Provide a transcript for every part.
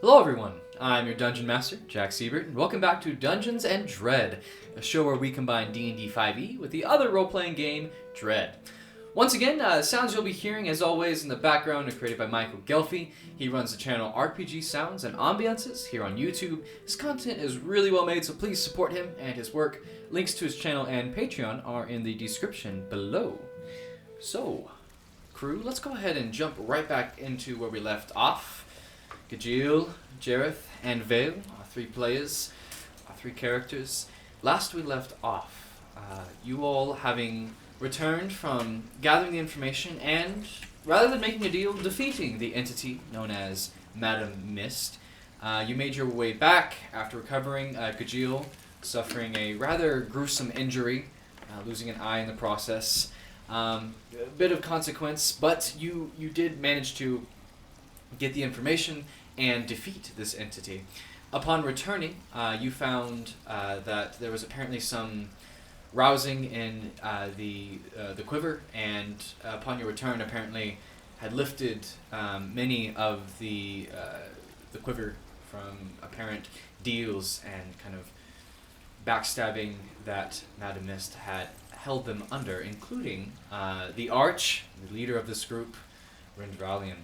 Hello everyone, I'm your Dungeon Master, Jack Siebert, and welcome back to Dungeons & Dread, a show where we combine D&D 5e with the other role-playing game, Dread. Once again, sounds you'll be hearing, as always, in the background are created by Michael Ghelfi. He runs the channel RPG Sounds and Ambiences here on YouTube. His content is really well made, so please support him and his work. Links to his channel and Patreon are in the description below. So, crew, let's go ahead and jump right back into where we left off. Gajeel, Jareth, and Vale, our three players, our three characters. Last we left off, you all having returned from gathering the information and, rather than making a deal, defeating the entity known as Madam Mist. You made your way back after recovering Gajeel, suffering a rather gruesome injury, losing an eye in the process. A bit of consequence, but you did manage to get the information and defeat this entity. Upon returning, you found that there was apparently some rousing in the quiver, and upon your return, apparently had lifted many of the quiver from apparent deals and kind of backstabbing that Madam Mist had held them under, including the Arch, the leader of this group, Rendralian.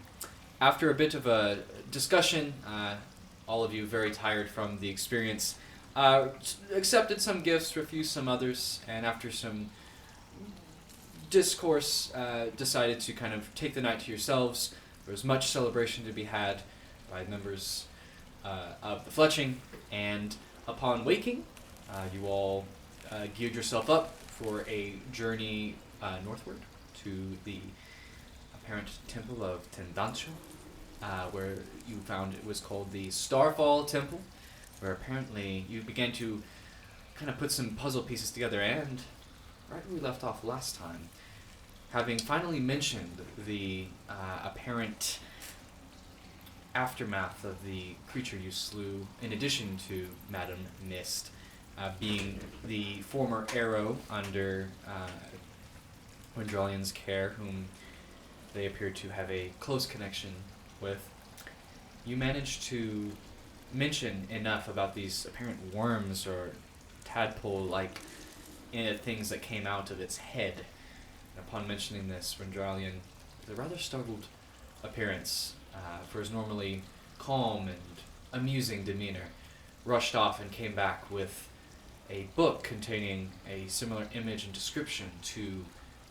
After a bit of a discussion, all of you very tired from the experience, accepted some gifts, refused some others, and after some discourse, decided to kind of take the night to yourselves. There was much celebration to be had by members of the Fletching, and upon waking, you all geared yourself up for a journey northward to the apparent temple of Tendancho, where you found it was called the Starfall Temple, where apparently you began to kind of put some puzzle pieces together, and right where we left off last time, having finally mentioned the apparent aftermath of the creature you slew, in addition to Madam Mist, being the former arrow under Rendralian's care, whom they appeared to have a close connection with. You managed to mention enough about these apparent worms or tadpole-like things that came out of its head. And upon mentioning this, Rendralian, with a rather startled appearance, for his normally calm and amusing demeanor, rushed off and came back with a book containing a similar image and description to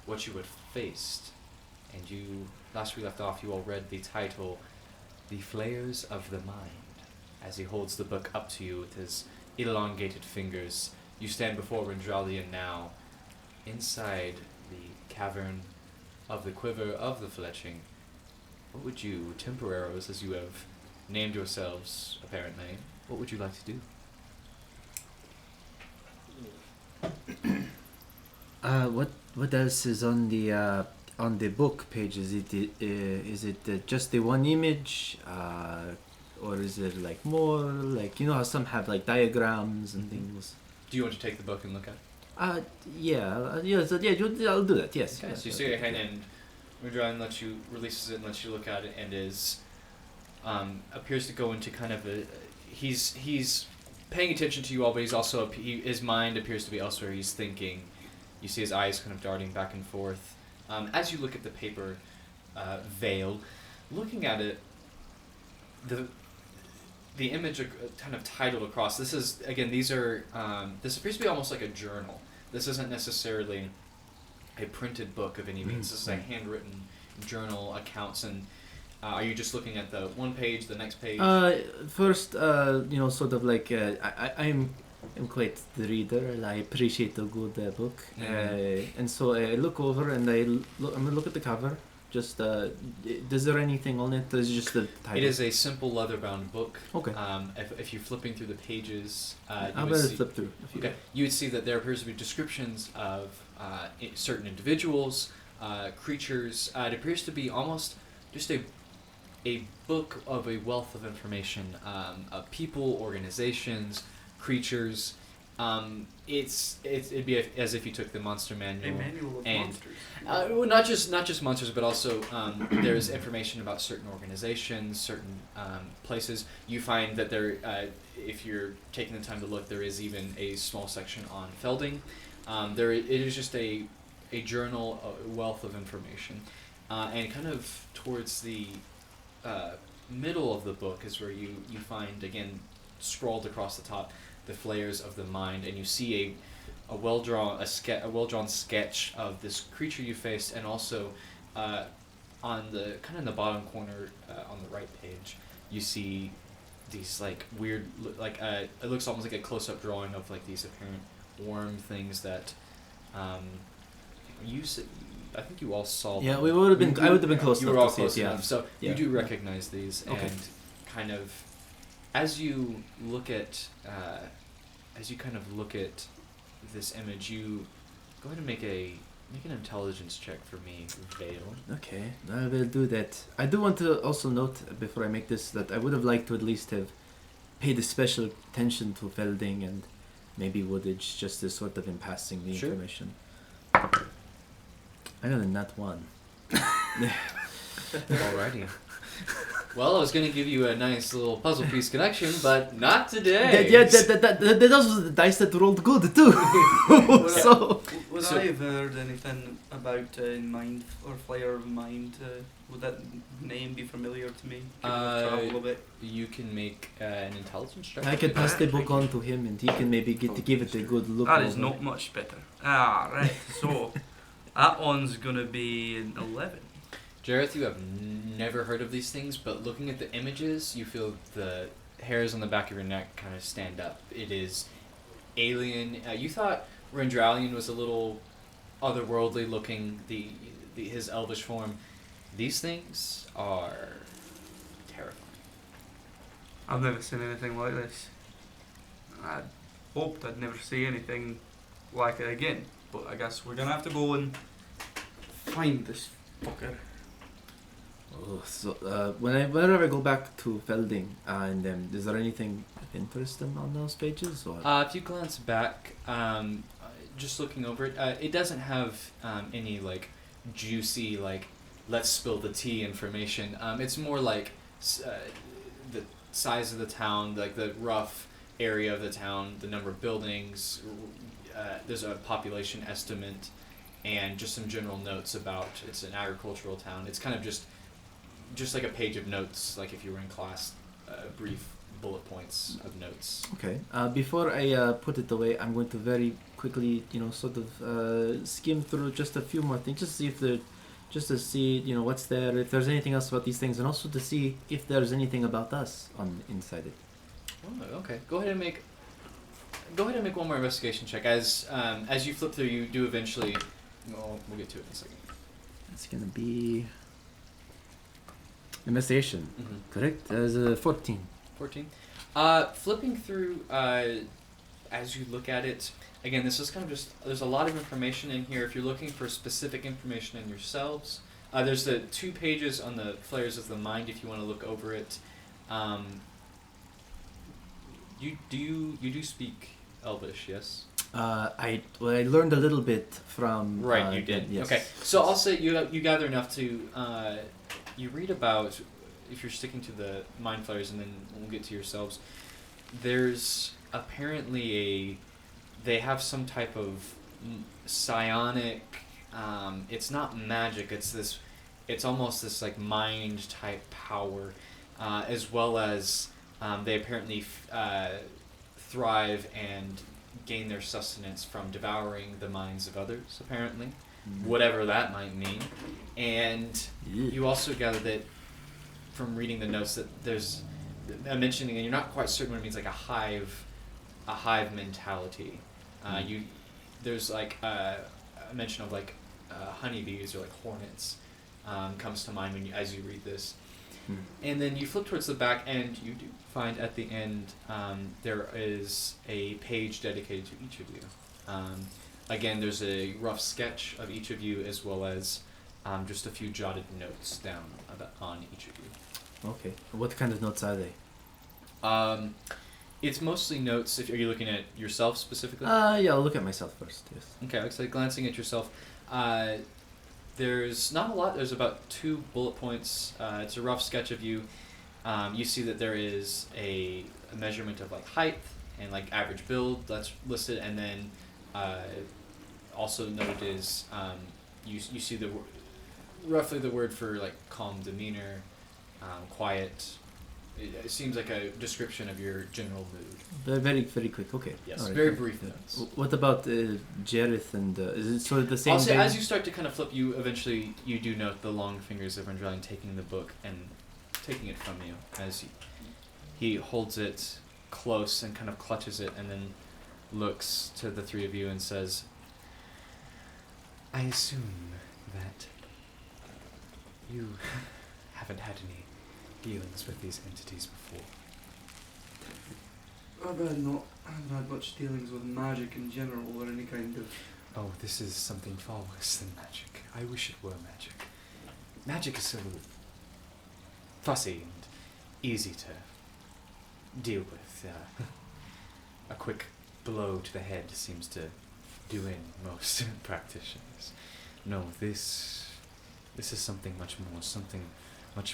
what you had faced. And you, last we left off, you all read the title, The Flayers of the Mind. As he holds the book up to you with his elongated fingers, you stand before Rendralian now, inside the cavern of the quiver of the Fletching. What would you, temporaries as you have named yourselves, apparently, what would you like to do? What else is on the book page? Is it just the one image, or is it like more like, you know how some have like diagrams and things? Do you want to take the book and look at it? I'll do that. Yes. Okay, so you see your hand, and Rendralian releases it and lets you look at it, and appears to go into kind of a, he's paying attention to you all, but he's also, his mind appears to be elsewhere. He's thinking. You see his eyes kind of darting back and forth. As you look at the paper, Vale, looking at it, the image kind of titled across. This is, again, these are, this appears to be almost like a journal. This isn't necessarily a printed book of any means. This is a handwritten journal, accounts, and are you just looking at the one page, the next page? First, sort of like, I'm quite the reader, and I appreciate a good book. And so I look over and I'm gonna look at the cover. Just, is there anything on it? Is it just the title? It is a simple leather-bound book. Okay. If you're flipping through the pages, I'm gonna flip through. Okay. You would see that there appears to be descriptions of certain individuals, creatures. It appears to be almost just a book of a wealth of information, of people, organizations, creatures, It'd be as if you took the monster manual. A manual of and monsters. well, not just monsters, but also there's information about certain organizations, certain places. You find that there, if you're taking the time to look, there is even a small section on Felding. It is just a journal, a wealth of information, and kind of towards the middle of the book is where you find, again, scrawled across the top, the flayers of the mind, and you see a well drawn sketch of this creature you faced, and also on the kind of in the bottom corner on the right page, you see these like weird it looks almost like a close up drawing of like these apparent worm things that I think you all saw. Yeah, them. we would have been. I would have been close You enough were all to see close it, enough, so Yeah. you do recognize these, Okay. and kind of as you look at this image, you go ahead and make an intelligence check for me, Vale. Okay, I will do that. I do want to also note before I make this that I would have liked to at least have paid a special attention to Felding and maybe Woodage, just as sort of in passing the Sure. information. I got a nat 1. Alrighty. Well, I was going to give you a nice little puzzle piece connection, but not today. Those were the dice that rolled good too. Would So- I have heard anything about Mind or Flyer of Mind? Would that name be familiar to me? Given I've traveled a bit. You can make an intelligence check. I can pass the book on to him and he can maybe give it a good look. That is over. not much better. Right. So that one's gonna be an 11. Jareth, you have never heard of these things, but looking at the images, you feel the hairs on the back of your neck kind of stand up. It is alien. You thought Rendralian was a little otherworldly looking, his elvish form. These things are terrifying. I've never seen anything like this. I hoped I'd never see anything like it again, but I guess we're gonna have to go and find this fucker. Oh, so whenever I go back to Felding and is there anything interesting on those pages? Or? If you glance back, just looking over it, it doesn't have any like juicy like let's spill the tea information. It's more like the size of the town, like the rough area of the town, the number of buildings. There's a population estimate, and just some general notes about it's an agricultural town. It's kind of just like a page of notes, like if you were in class, brief bullet points of notes. Okay. Before I put it away, I'm going to very quickly, sort of skim through just a few more things, just to see, what's there, if there's anything else about these things, and also to see if there's anything about us on inside it. Oh, okay. Go ahead and make one more investigation check. As you flip through, you do eventually. Well, we'll get to it in a second. It's gonna be investigation, Mm-hmm. correct? As 14. 14. Flipping through, as you look at it, again, this is kind of just, there's a lot of information in here. If you're looking for specific information in yourselves, there's the 2 pages on the Flares of the Mind if you want to look over it. You do speak Elvish, yes? I learned a little bit from... Right, you did. Yes. Okay, so I'll say you gather enough to... you read about, if you're sticking to the Mind Flayers, and then we'll get to yourselves, there's apparently they have some type of psionic, it's not magic, it's almost this like mind type power, as well as they apparently thrive and gain their sustenance from devouring the minds of others, apparently. Whatever that might mean. And you also gather that from reading the notes that there's a mentioning, and you're not quite certain what it means, like a hive mentality. There's like a mention of like honeybees or like hornets comes to mind as you read this. And then you flip towards the back, and you do find at the end there is a page dedicated to each of you. Again, there's a rough sketch of each of you, as well as just a few jotted notes down on each of you. Okay. What kind of notes are they? It's mostly notes. If are you looking at yourself specifically? Yeah, I'll look at myself first. Yes. Okay, looks like glancing at yourself. There's not a lot. There's about 2 bullet points. It's a rough sketch of you. You see that there is a measurement of like height and like average build that's listed, and then also noted is you see roughly the word for like calm demeanor, quiet. It seems like a description of your general mood. Very, very quick. Okay. Yes, Alright. very brief notes. What about Jareth and is it sort of the same Also, thing? as you start to kind of flip, you do note the long fingers of Andrelian taking the book and taking it from you as he holds it close and kind of clutches it and then looks to the 3 of you and says, I assume that you haven't had any dealings with these entities before. I haven't had much dealings with magic in general or any kind of... Oh, this is something far worse than magic. I wish it were magic. Magic is so fussy and easy to deal with. A quick blow to the head seems to do in most practitioners. No, this is something much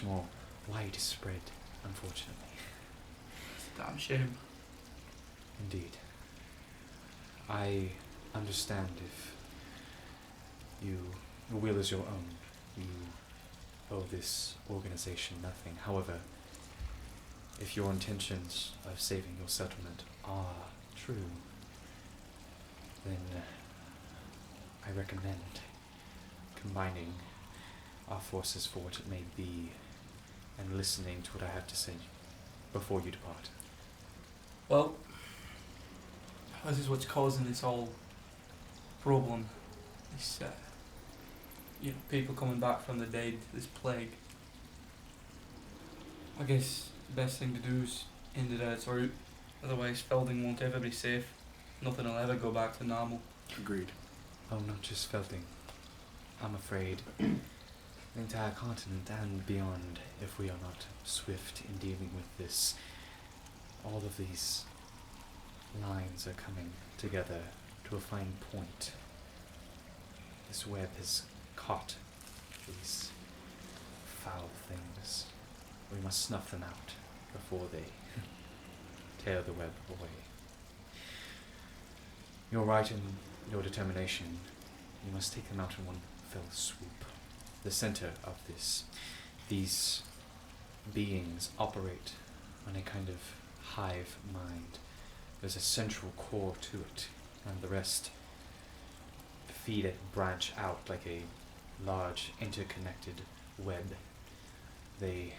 more widespread, unfortunately. It's a damn shame. Indeed. I understand if your will is your own. You owe this organization nothing. However, if your intentions of saving your settlement are true, then I recommend combining our forces for what it may be and listening to what I have to say before you depart. Well, this is what's causing this whole problem. This, people coming back from the dead, this plague. I guess the best thing to do is end it at its root. Otherwise, Felding won't ever be safe. Nothing will ever go back to normal. Agreed. Oh, not just Felding. I'm afraid the entire continent and beyond, if we are not swift in dealing with this. All of these lines are coming together to a fine point. This web has caught these foul things. We must snuff them out before they tear the web away. You're right in your determination. You must take them out in one fell swoop. The center of these beings operate on a kind of hive mind. There's a central core to it, and the rest feed it, branch out like a large interconnected web. They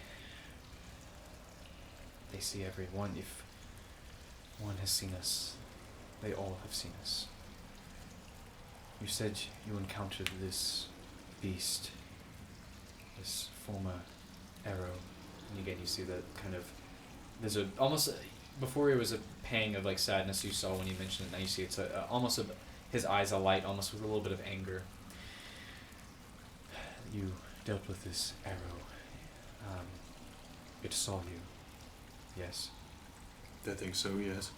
see everyone. If one has seen us, they all have seen us. You said you encountered this beast, this former arrow, and again you see that kind of, there's a, almost, before it was a pang of like sadness you saw when you mentioned it, now you see it's almost his eyes alight, almost with a little bit of anger. You dealt with this arrow. It saw you. Yes. I think so, yes.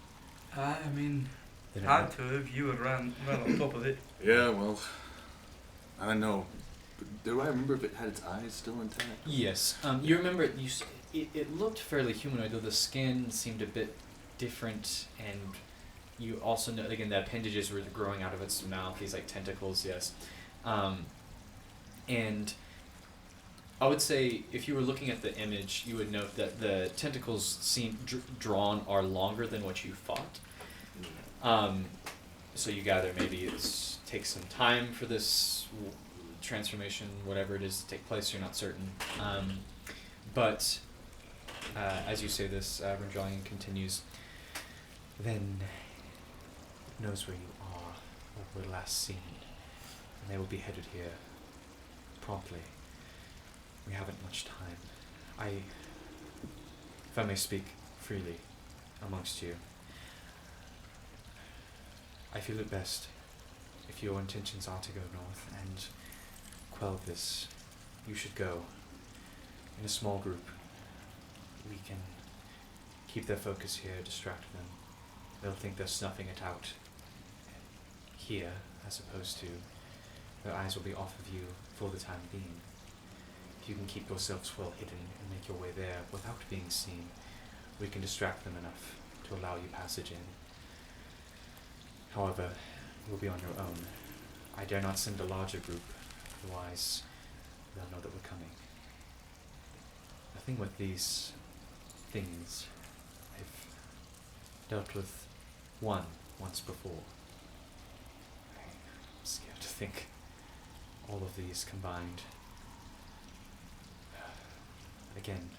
I mean, Then had to if you had ran on top of it. Yeah, well, I don't know. But do I remember if it had its eyes still intact? Yes. You remember it looked fairly humanoid, though the skin seemed a bit different, and you also know, again, the appendages were growing out of its mouth, these like tentacles, yes. And I would say if you were looking at the image, you would note that the tentacles seem drawn are longer than what you thought. So you gather maybe it takes some time for this transformation, whatever it is, to take place. You're not certain. But as you say this, Ranjalian continues, then it knows where you are, or were last seen, and they will be headed here promptly. We haven't much time. If I may speak freely amongst you, I feel it best if your intentions are to go north and quell this. You should go in a small group. We can keep their focus here, distract them. They'll think they're snuffing it out here, as opposed to their eyes will be off of you for the time being. If you can keep yourselves well hidden and make your way there without being seen, we can distract them enough to allow you passage in. However, you'll be on your own. I dare not send a larger group, otherwise they'll know that we're coming. The thing with these things, I've dealt with one once before. I'm scared to think all of these combined. Again,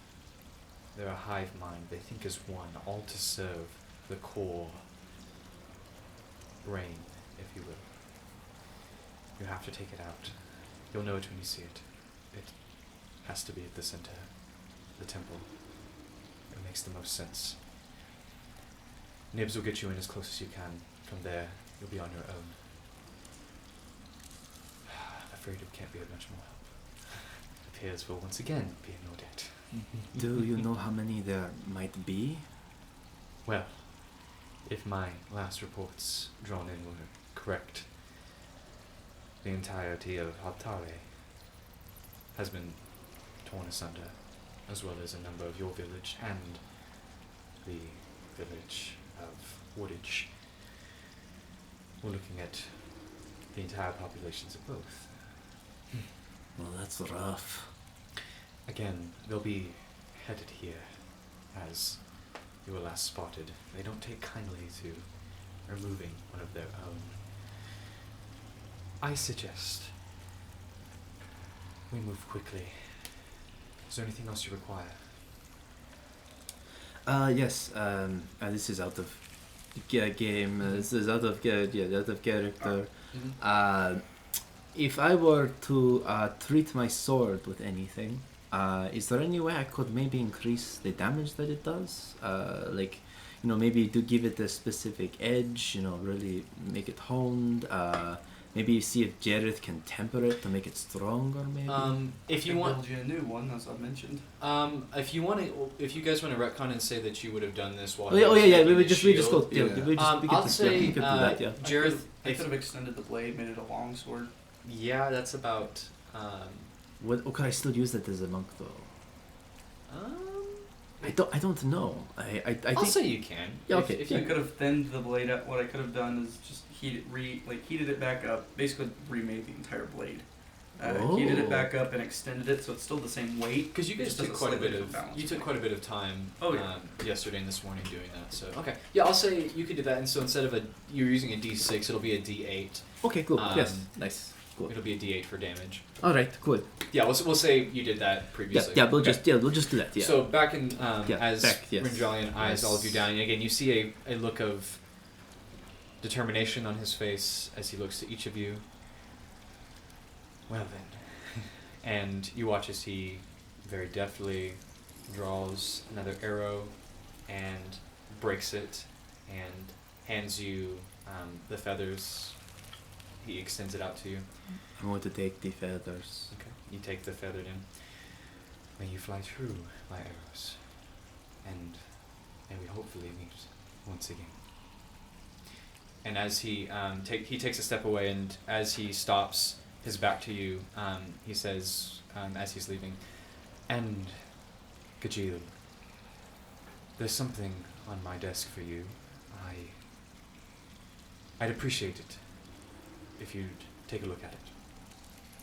they're a hive mind. They think as one, all to serve the core brain, if you will. You have to take it out. You'll know it when you see it. It has to be at the center, the temple. It makes the most sense. Nibs will get you in as close as you can. From there, you'll be on your own. I'm afraid it can't be of much more help. It appears we'll once again be in your debt. Do you know how many there might be? Well, if my last reports drawn in were correct, the entirety of Hatare has been torn asunder, as well as a number of your village and the village of Woodage. We're looking at the entire populations of both. Well, that's rough. Again, they'll be headed here, as you were last spotted. They don't take kindly to removing one of their own. I suggest we move quickly. Is there anything else you require? Yes. This is out of game. This is out of out of character. If I were to treat my sword with anything, is there any way I could maybe increase the damage that it does? Like, maybe to give it a specific edge. Really make it honed. Maybe see if Jareth can temper it to make it stronger. Maybe. If you want, build you a new one, as I mentioned. if you guys want to retcon and say that you would have done this while. We would just go. Yeah. I'll say, we could do that. Yeah. Jareth, I could have extended the blade, made it a long sword. yeah, that's about. Could I still use it as a monk though? I don't know. I I'll think. say you can. Yeah, okay, If I you could have thinned the blade up. What I could have done is just heated it back up. Basically, remade the entire blade. Heated it back up and extended it, so it's still the same weight. Because you guys Just took as a quite a slightly bit of different balance you took point. quite a bit of time Oh, yeah. yesterday and this morning doing that. So okay, yeah, I'll say you could do that. And so instead of you're using a D6, it'll be a D8. Okay, cool. Um, Yes, nice. Cool. It'll be a D8 for damage. All right, cool. Yeah, we'll say you did that Yeah, previously. yeah, we'll Okay. just do that. Yeah. So back in as back, yes. Rinjalian eyes Yes. all of you down, and again you see a look of determination on his face as he looks to each of you. Well then, and you watch as he very deftly draws another arrow and breaks it and hands you the feathers. He extends it out to you. I'm going to take the feathers. Okay. You take the feathered in. May you fly true, my arrows, and may we hopefully meet once again. And as he he takes a step away, and as he stops his back to you, he says, as he's leaving, and Gajil, there's something on my desk for you. I'd appreciate it if you'd take a look at it.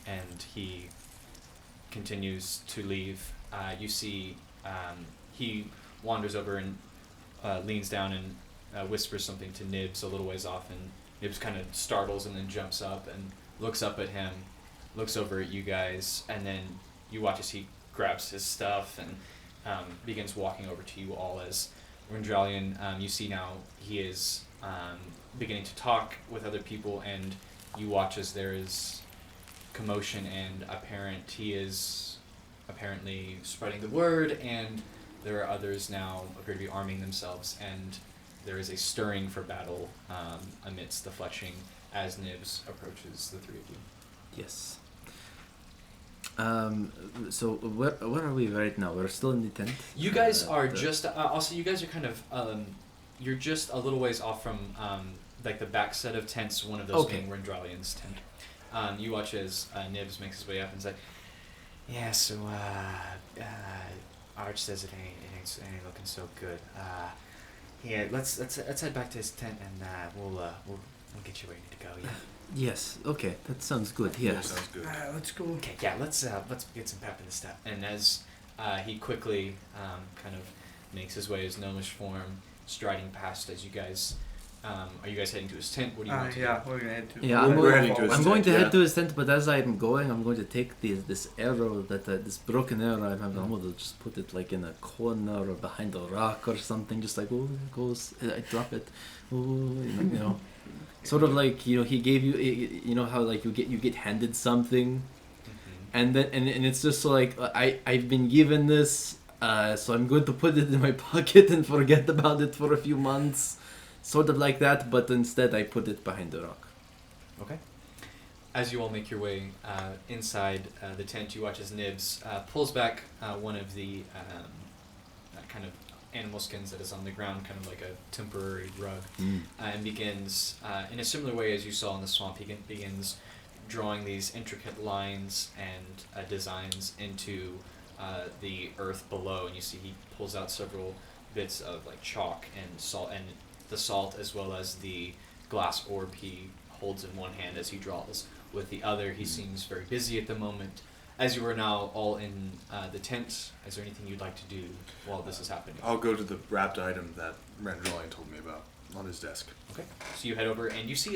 And he continues to leave. You see he wanders over and leans down and whispers something to Nibs a little ways off, and Nibs kind of startles and then jumps up and looks up at him, looks over at you guys, and then you watch as he grabs his stuff and begins walking over to you all. As Rindralian, you see now he is beginning to talk with other people, and you watch as there is commotion and he is apparently spreading the word, and there are others now appear to be arming themselves, and there is a stirring for battle amidst the fletching as Nibs approaches the three of you. Yes. So where are we right now? We're still in the tent. You guys are the- just also you guys are kind of you're just a little ways off from like the back set of tents, one of those Okay. being Rendralian's tent. You watch as Nibs makes his way up and say, "Yeah, so Arch says it ain't looking so good. Yeah, let's head back to his tent and we'll get you ready to go. Yeah. Yes. Okay. That sounds good. Yeah, Yes. sounds good. Let's go. Okay. Yeah. Let's get some pep in the step." And as he quickly kind of makes his way as gnomish form, striding past as you guys. Are you guys heading to his tent? What do you want to Yeah, we're gonna head to. Yeah, I'm We're going- heading to his I'm tent, going to yeah. head to his tent, but as I'm going, I'm going to take this arrow this broken arrow I have. I'm going to just put it like in a corner or behind a rock or something. Just like it goes, I drop it. You know, sort of like he gave you, how like you get handed something, Mm-hmm. and then and it's just so like I've been given this, so I'm going to put it in my pocket and forget about it for a few months. Sort of like that, but instead I put it behind the rock. Okay. As you all make your way inside the tent, you watch as Nibs pulls back one of the kind of animal skins that is on the ground, kind of like a temporary rug, and begins, in a similar way as you saw in the swamp, he begins drawing these intricate lines and designs into the earth below. And you see he pulls out several bits of like chalk and salt, and the salt as well as the glass orb he holds in one hand as he draws. With the other, he seems very busy at the moment. As you are now all in the tent, is there anything you'd like to do while this is happening? I'll go to the wrapped item that Randrollian told me about on his desk. Okay. So you head over and you see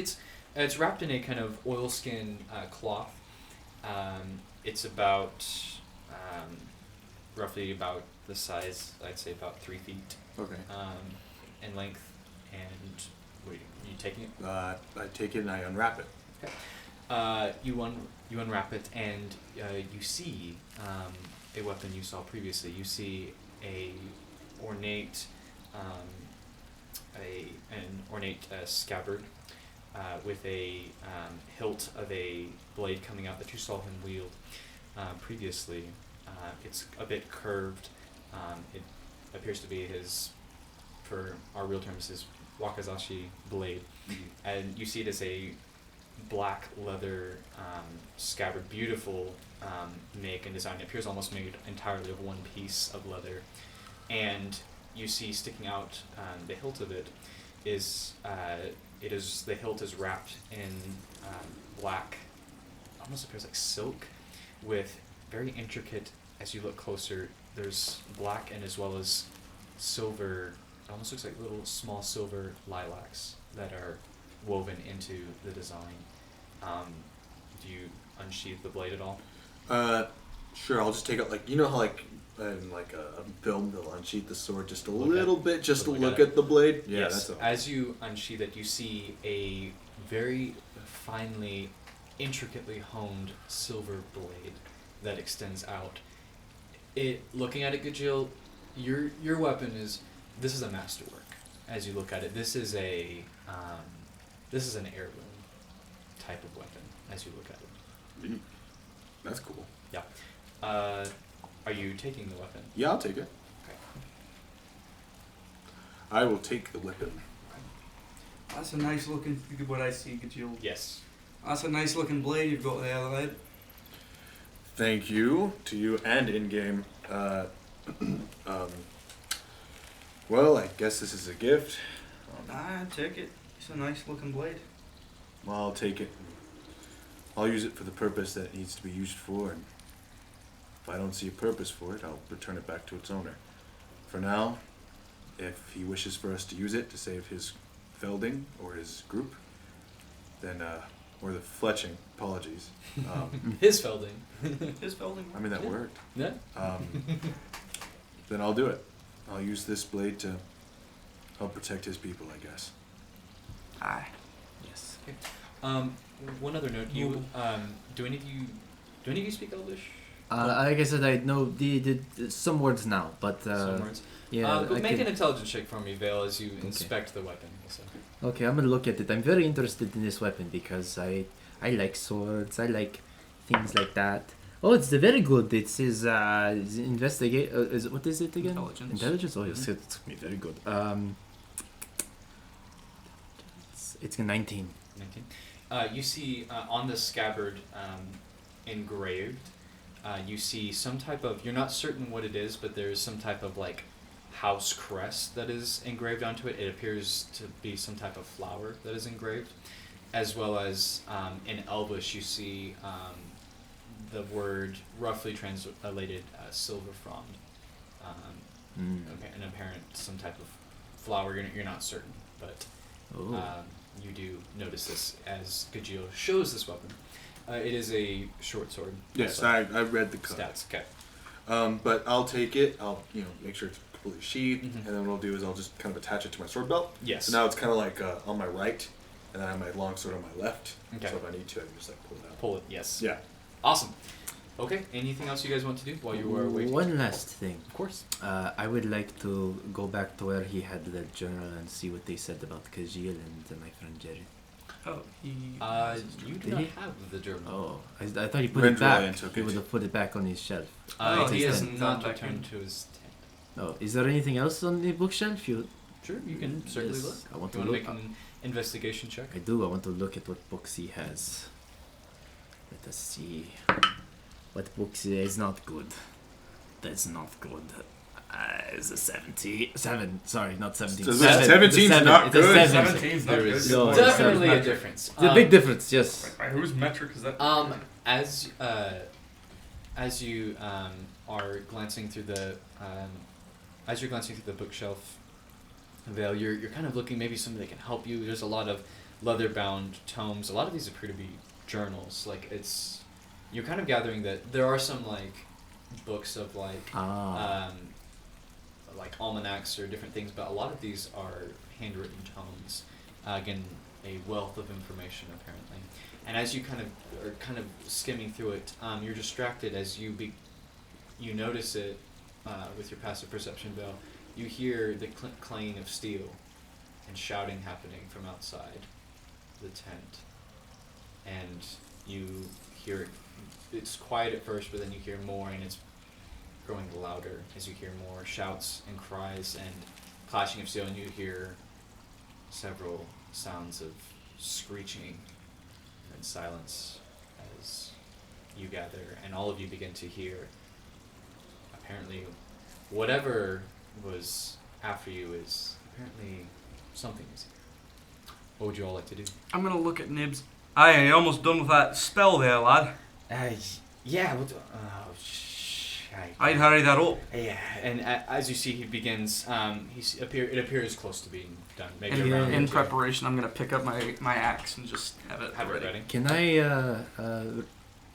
it's wrapped in a kind of oilskin cloth. It's about roughly about the size, I'd say about 3 feet Okay. in length. And wait, are you taking it? I take it and I unwrap it. You unwrap it and you see a weapon you saw previously. You see a ornate scabbard with a hilt of a blade coming out that you saw him wield previously. It's a bit curved. It appears to be his, for our real terms, his wakizashi blade. And you see it as a black leather scabbard, beautiful make and design. It appears almost made entirely of one piece of leather. And you see sticking out the hilt of it is the hilt is wrapped in black, almost appears like silk, with very intricate. As you look closer, there's black and as well as silver. It almost looks like little small silver lilacs that are woven into the design. Do you unsheath the blade at all? Sure. I'll just take out how in a film they'll unsheath the sword just a Look little at- bit, just to look look at it. at the blade. Yeah, Yes. that's all. As you unsheath it, you see a very finely, intricately honed silver blade that extends out. Looking at it, Gajil, your weapon this is a masterwork. As you look at it, this is an heirloom type of weapon. As you look at it, Mm. That's cool. are you taking the weapon? Yeah, I'll take it. Okay. I will take the weapon. That's a nice looking. What I see, Gajil. Yes. That's a nice looking blade you've got there, lad. Thank you to you and in game. Well, I guess this is a gift. Take it. It's a nice looking blade. Well, I'll take it. I'll use it for the purpose that it needs to be used for, and if I don't see a purpose for it, I'll return it back to its owner. For now, if he wishes for us to use it to save his Felding or his group, then, or the Fletching, apologies. His Felding. His building. I mean, that worked. Yeah. Then I'll do it. I'll use this blade to help protect his people, I guess. Aye. Yes. Okay. One other note. Do any of you speak Elvish? Like I said, I know the some words now, but Some words. yeah. Go I make can- an intelligence check for me, Vale, as you inspect the weapon. So. Okay, I'm gonna look at it. I'm very interested in this weapon because I like swords. I like things like that. Oh, it's very good. It says investigate. What is it again? Intelligence. Intelligence. Oh, yes, it's me very good. It's a 19. 19. You see on the scabbard engraved, you see some type of, you're not certain what it is, but there's some type of like house crest that is engraved onto it. It appears to be some type of flower that is engraved, as well as in Elvish you see the word roughly translated silver frond. An apparent some type of flower. You're not certain, but you do notice this as Gajil shows this weapon. It is a short sword. Yes, so I read the cut. stats. Okay. But I'll take it. I'll make sure it's completely sheathed, and then what I'll do is I'll just kind of attach it to my sword belt. Yes. So now it's kind of like on my right, and then I have my long sword on my left. Okay. So if I need to, I can just like pull it out. Pull it. Yes. Yeah. Awesome. Okay. Anything else you guys want to do while you were waiting? One last thing. Of course. I would like to go back to where he had the journal and see what they said about Kajil and my friend Jerry. Oh, he. You do Did not he? have the journal. Oh, I thought he put it Rendrelian back. took He it. would have put it back on his shelf. Oh, He he has hasn't not gone back returned in. to his tent. Oh, is there anything else on the bookshelf? Sure, you can certainly Yes, look. I want You to want to look. make an investigation check? I do. I want to look at what books he has. Let us see. What books is not good? That's not good. It's a 77. Sorry, not 17. So Seven. 17's It's a seven. not It's a good. seven. 17's There not is good. No, it's definitely a not. difference. It's a big difference. Yes. By whose metric is that? As you are glancing through the bookshelf, Vale, you're kind of looking maybe something that can help you. There's a lot of leather-bound tomes. A lot of these appear to be journals. Like you're kind of gathering that there are some like books of like like almanacs or different things, but a lot of these are handwritten tomes. Again, a wealth of information apparently. And as you kind of skimming through it, you're distracted as you notice it with your passive perception, Bill. You hear the clanging of steel and shouting happening from outside the tent, and you hear it. It's quiet at first, but then you hear more, and it's growing louder as you hear more shouts and cries and clashing of steel, and you hear several sounds of screeching and silence as you gather, and all of you begin to hear apparently whatever was after you is apparently something is here. What would you all like to do? I'm gonna look at Nibs. Aye, you almost done with that spell there, lad. Yeah, I'd hurry that up. Yeah, and as you see, he begins. It appears close to being done. Maybe In, a round or in two. preparation, I'm gonna pick up my axe and just have it ready. Can I,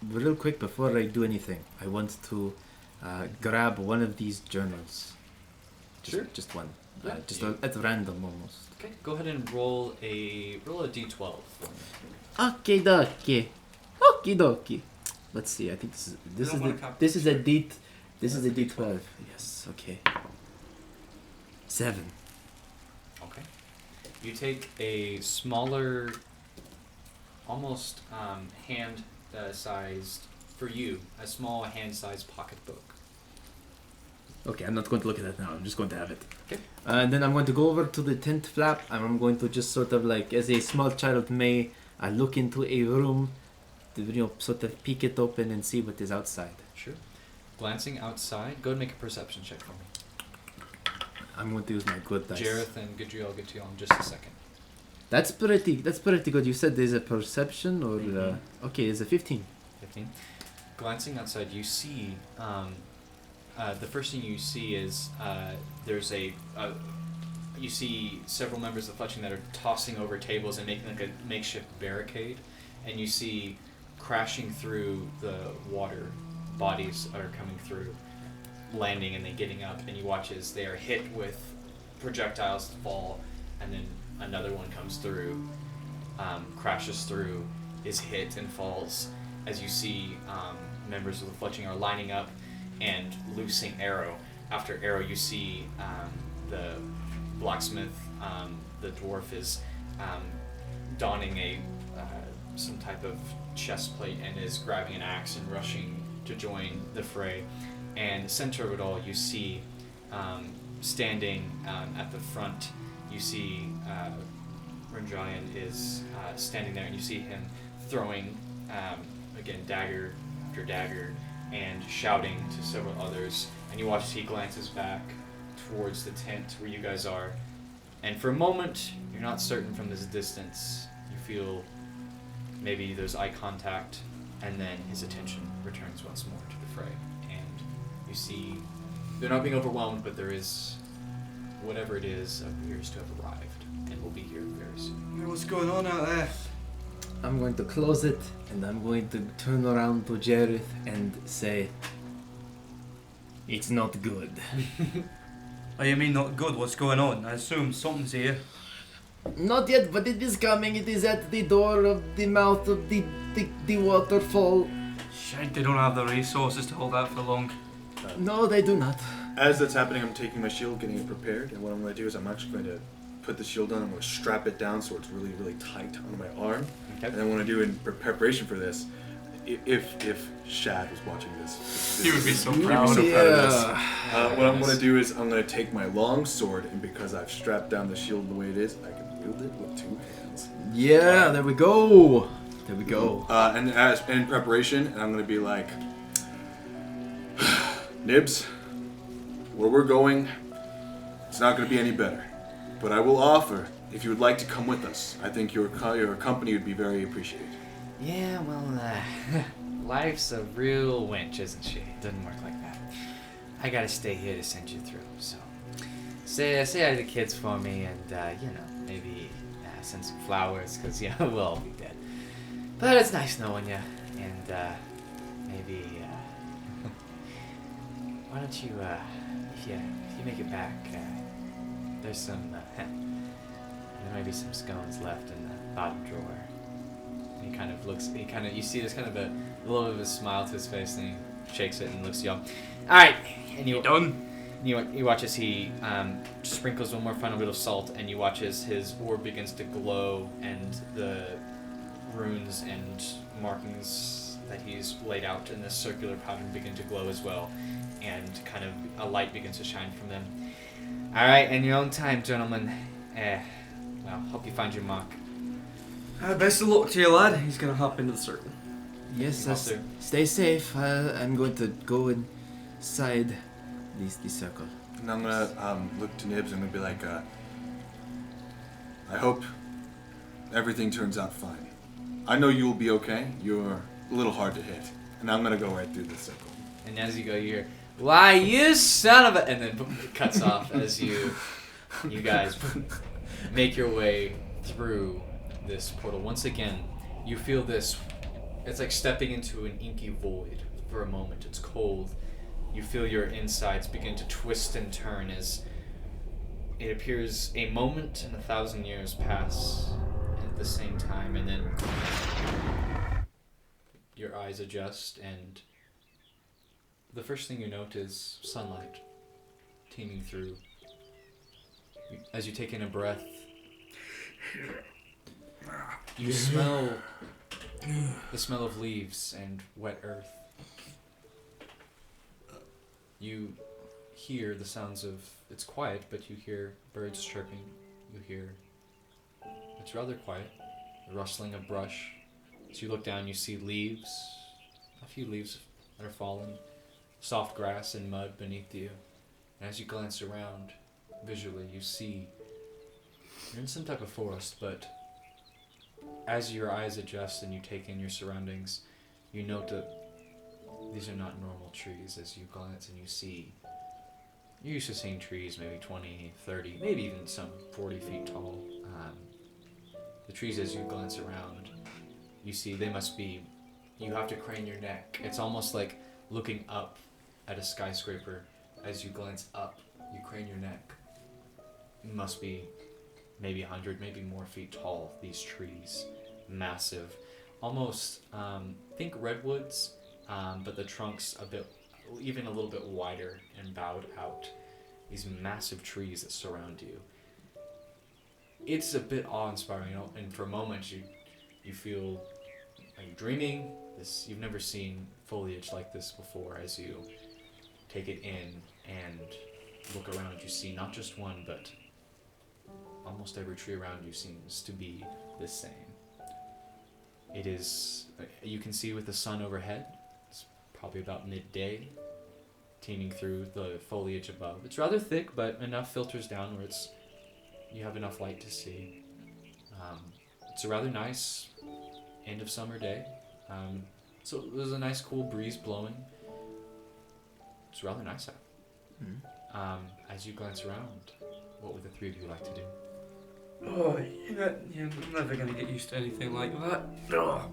real quick before I do anything, I want to grab one of these journals. Sure. Just one. Yeah. Just at random almost. Okay, go ahead and roll a d12 for me. Okie dokie. Okie dokie. Let's see. I think this is a D12. Yes. Okay. 7. Okay. You take a smaller, almost hand-sized, for you, a small hand-sized pocketbook. Okay, I'm not going to look at that now. I'm just going to have it. Okay. And then I'm going to go over to the tent flap, and I'm going to just sort of like, as a small child may, look into a room, to, sort of peek it open and see what is outside. Sure. Glancing outside, go ahead and make a perception check for me. I'm going to use my good dice. Jareth and Gudri, I'll get to you in just a second. That's pretty good. You said there's a perception, or Mhm. okay, it's a 15. 15. Glancing outside, you see, the first thing you see is there's you see several members of the Fletching that are tossing over tables and making like a makeshift barricade, and you see crashing through the water, bodies are coming through, landing and then getting up, and you watch as they are hit with projectiles fall, and then another one comes through, crashes through, is hit and falls, as you see members of the Fletching are lining up and loosing arrow after arrow. You see the blacksmith, the dwarf is donning some type of chest plate and is grabbing an axe and rushing to join the fray. And center of it all, you see, standing at the front, you see Ranjayan is standing there, and you see him throwing, again, dagger after dagger, and shouting to several others. And you watch as he glances back towards the tent where you guys are. And for a moment, you're not certain from this distance. You feel maybe there's eye contact, and then his attention returns once more to the fray. And you see they're not being overwhelmed, but there is whatever it is appears to have arrived and will be here very soon. What's going on out there? I'm going to close it, and I'm going to turn around to Jareth and say, it's not good. Oh, you mean not good? What's going on? I assume something's here. Not yet, but it is coming. It is at the door of the mouth of the waterfall. Shite, they don't have the resources to hold out for long. No, they do not. As that's happening, I'm taking my shield, getting it prepared, and what I'm going to do is I'm actually going to put the shield on. I'm going to strap it down so it's really, really tight on my arm. Okay. And then what I do in preparation for this, if Shad was watching this, He would be so he'd proud. be so proud of this. Yeah. What I'm going to do is I'm going to take my long sword, and because I've strapped down the shield the way it is, I can wield it with 2 hands. Yeah, there we go. There we go. And as in preparation, and I'm going to be like, Nibs, where we're going, it's not going to be any better. But I will offer, if you would like to come with us, I think your company would be very appreciated. Yeah, well, life's a real winch, isn't she? It doesn't work like that. I gotta stay here to send you through, so say hi to the kids for me, and maybe send some flowers, because we'll all be dead. But it's nice knowing you, and maybe why don't you if you make it back, there's some there might be some scones left in the bottom drawer. He kind of looks, you see there's kind of a little bit of a smile to his face, and he shakes it and looks at y'all. Alright, and you done? You watch as he sprinkles one more final bit of salt, and you watch as his orb begins to glow, and the runes and markings that he's laid out in this circular pattern begin to glow as well, and kind of a light begins to shine from them. Alright, in your own time, gentlemen. Well, hope you find your mark. Best of luck to you, lad. He's gonna hop into the circle. Yes, Also- stay safe. I'm going to go inside the circle. And I'm going to look to Nibs and I'm going to be like, I hope everything turns out fine. I know you'll be okay. You're a little hard to hit. And I'm going to go right through the circle. And as you go, you hear, "Why, you son of a..." And then boom, it cuts off as you guys make your way through this portal. Once again, you feel this, it's like stepping into an inky void for a moment. It's cold. You feel your insides begin to twist and turn as it appears a moment and 1,000 years pass at the same time, and then your eyes adjust, and the first thing you note is sunlight teeming through. As you take in a breath, you smell the smell of leaves and wet earth. You hear the sounds of, it's quiet, but you hear birds chirping. You hear, it's rather quiet, the rustling of brush. As you look down, you see leaves, a few leaves that are fallen, soft grass and mud beneath you. And as you glance around, visually, you see you're in some type of forest, but as your eyes adjust and you take in your surroundings, you note that these are not normal trees. As you glance and you see, you're used to seeing trees maybe 20, 30, maybe even some 40 feet tall. The trees, as you glance around, you see they must be, you have to crane your neck. It's almost like looking up at a skyscraper. As you glance up, you crane your neck. It must be maybe 100, maybe more feet tall, these trees. Massive. Almost, think redwoods, but the trunks even a little bit wider and bowed out. These massive trees that surround you. It's a bit awe-inspiring, and for a moment you feel are you dreaming? You've never seen foliage like this before. As you take it in and look around, you see not just one, but almost every tree around you seems to be the same. It is, you can see with the sun overhead, it's probably about midday, teeming through the foliage above. It's rather thick, but enough filters down where you have enough light to see. It's a rather nice end of summer day. So there's a nice cool breeze blowing. It's rather nice out. Mm. As you glance around, what would the three of you like to do? Oh, I'm never gonna get used to anything like that. Oh,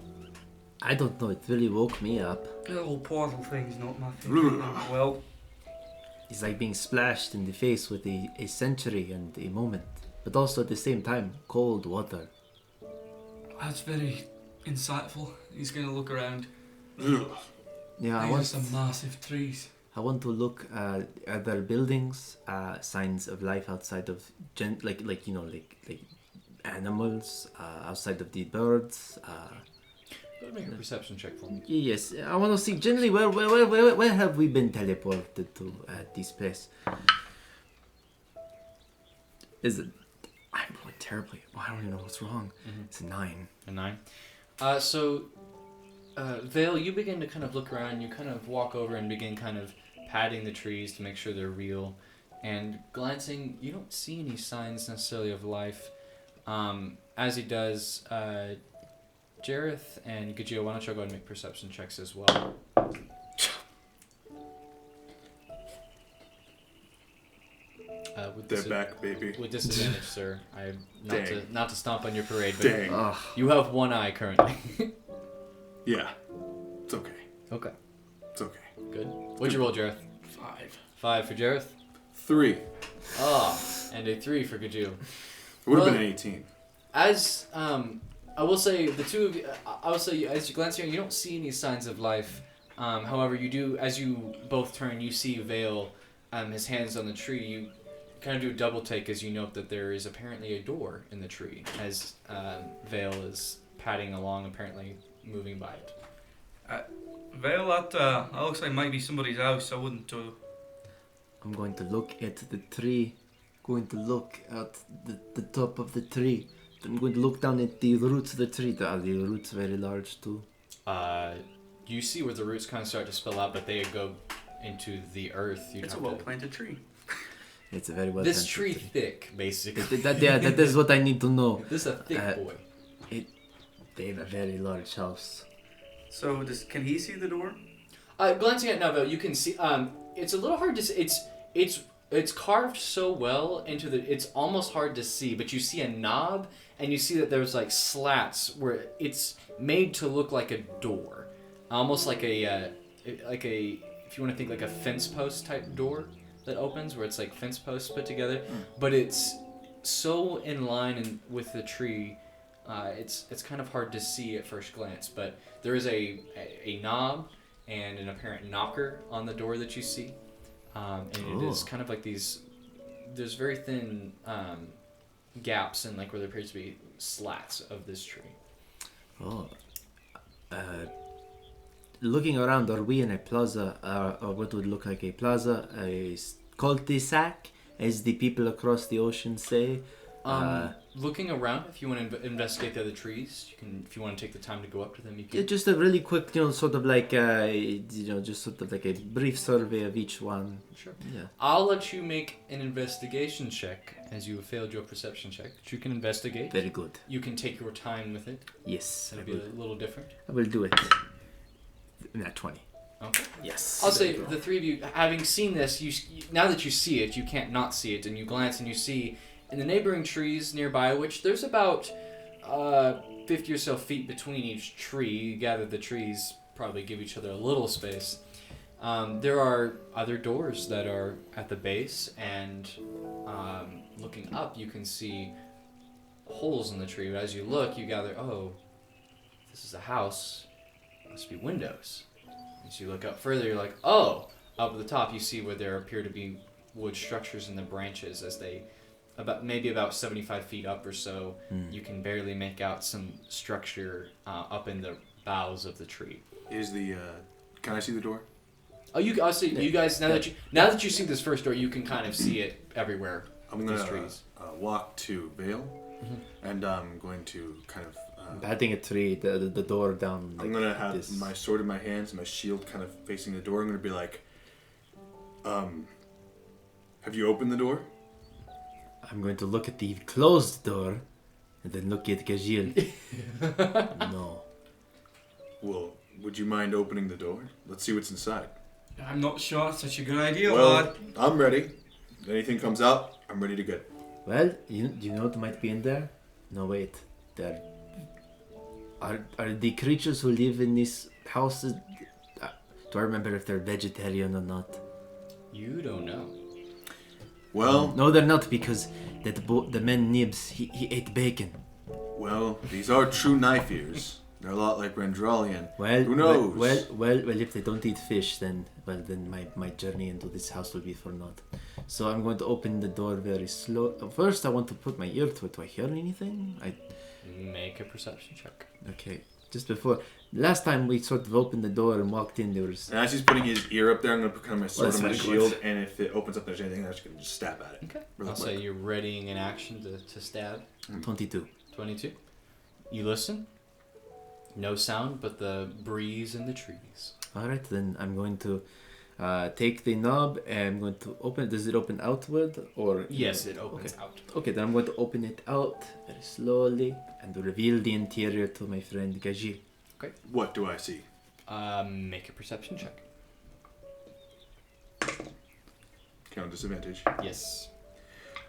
I don't know. It really woke me up. the whole portal thing's not my thing. Well, It's like being splashed in the face with a century and a moment, but also at the same time, cold water. that's very insightful. He's gonna look around. Yeah, These are some massive trees. I want to look at other buildings, signs of life outside of like animals, outside of the birds. Go make a perception check for me. Yes, I want to see generally where have we been teleported to at this place? Is it? I'm going terribly. I don't even know what's wrong. It's a 9. A 9. Vale, you begin to kind of look around. You kind of walk over and begin kind of patting the trees to make sure they're real. And glancing, you don't see any signs necessarily of life. As he does, Jareth and Gajio, why don't you go ahead and make perception checks as well? They're back, baby. With disadvantage, sir. Dang. Not to stomp on your parade, but Dang. you have one eye currently. Yeah. It's okay. Okay, It's okay. good. What'd you roll, Jareth? 5. 5 for Jareth. 3. And a 3 for Gajio. It would have Well, been 18. As I will say, the two of you, I will say, as you glance here, you don't see any signs of life. However, you do, as you both turn, you see Vale, his hands on the tree. You kind of do a double take as you note that there is apparently a door in the tree as Vale is padding along, apparently moving by it. Vale, that looks like might be somebody's house. I wouldn't. I'm going to look at the tree. Going to look at the top of the tree. I'm going to look down at the roots of the tree. Are the roots very large too? You see where the roots kind of start to spill out, but they go into the earth. It's a well-planted tree. It's a very well. This tree thick, basically. That is what I need to know. This is a thick boy. They have a very large house. So, can he see the door? Glancing at Neville, you can see. It's a little hard to see. It's carved so well into the. It's almost hard to see, but you see a knob, and you see that there's like slats where it's made to look like a door, almost like a if you want to think like a fence post type door that opens, where it's like fence posts put together, but it's so in line with the tree. It's kind of hard to see at first glance, but there is a knob and an apparent knocker on the door that you see, and it is kind of like these. There's very thin gaps in like where there appears to be slats of this tree. Oh, looking around, are we in a plaza, or what would look like a plaza, a cul-de-sac, as the people across the ocean say? Looking around, if you want to investigate the other trees, you can. If you want to take the time to go up to them, you can. Yeah, just a really quick, sort of like, just sort of like a brief survey of each one. Sure. Yeah. I'll let you make an investigation check as you have failed your perception check. You can investigate. Very good. You can take your time with it. Yes. It'll be a little different. I will do it. Not 20. Okay. Yes. I'll say the three of you, having seen this, now that you see it, you can't not see it, and you glance and you see in the neighboring trees nearby, which there's about 50 or so feet between each tree. You gather the trees probably give each other a little space. There are other doors that are at the base, and looking up, you can see holes in the tree. But as you look, you gather, oh, this is a house. Must be windows. As you look up further, you're like, oh, up at the top, you see where there appear to be wood structures in the branches as they about 75 feet up or so. You can barely make out some structure up in the boughs of the tree. Is the can I see the door? Oh, I see. You guys now that you see this first door, you can kind of see it everywhere. I'm These gonna trees. walk to Vale, and I'm going to kind of. Batting a tree, the door down. I'm gonna have my sword in my hands, my shield kind of facing the door. I'm gonna be like, have you opened the door? I'm going to look at the closed door, and then look at Gajil. No. Well, would you mind opening the door? Let's see what's inside. I'm not sure it's such a good idea, Well, lad. I'm ready. If anything comes out, I'm ready to go. Well, do you know what might be in there? No, wait. There. Are the creatures who live in this house? Do I remember if they're vegetarian or not? You don't know. Well, No, they're not, because the man Nibs, he ate bacon. well, these are true knife ears. They're a lot like Randralian. Well, Who knows? Well, if they don't eat fish, then my journey into this house will be for naught. So I'm going to open the door very slow. First, I want to put my ear to it. Do I hear anything? Make a perception check. Okay. Just before last time we sort of opened the door and walked in, there was. And as he's putting his ear up there, I'm gonna put kind of my sword That's on my very shield, good. and if it opens up, there's anything, I'm just gonna stab at it. Okay. Real I'll quick. say you're readying an action to stab. 22. 22. You listen. No sound but the breeze in the trees. All right, then I'm going to take the knob and I'm going to open it. Does it open outward or? Yes, it opens Okay. out. Okay, then I'm going to open it out very slowly and reveal the interior to my friend Gaji. What do I see? Make a perception check. Count disadvantage. Yes.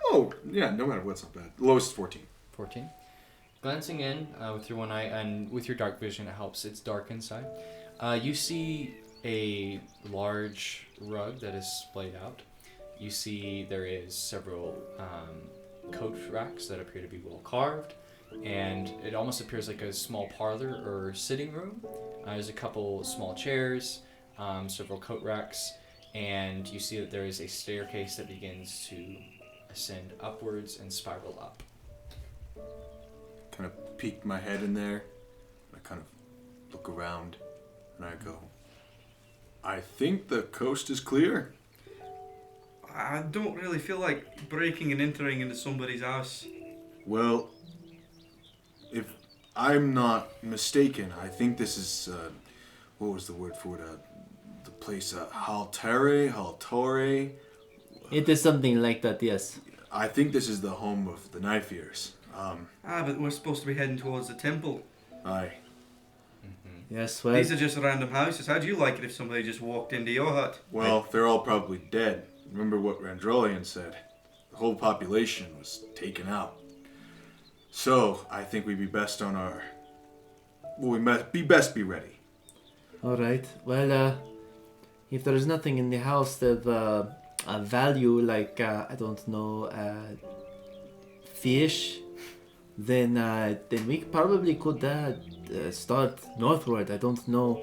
Oh, yeah, no matter what's not bad. The lowest is 14. 14. Glancing in with your one eye and with your dark vision, it helps. It's dark inside. You see a large rug that is splayed out. You see there is several coat racks that appear to be well carved, and it almost appears like a small parlor or sitting room. There's a couple small chairs, several coat racks, and you see that there is a staircase that begins to ascend upwards and spiral up. Kind of peek my head in there. I kind of look around, and I go, I think the coast is clear. I don't really feel like breaking and entering into somebody's house. Well, if I'm not mistaken, I think this is, what was the word for it? The place, Haltore? It is something like that, yes. I think this is the home of the knife ears. But we're supposed to be heading towards the temple. Aye. Yes, well, These are just random houses. How'd you like it if somebody just walked into your hut? Well, they're all probably dead. Remember what Randralian said. The whole population was taken out. So, I think we'd be best on our... Well, we must be ready. all right. Well, if there is nothing in the house of a value like, I don't know, fish, then we probably could start northward. I don't know.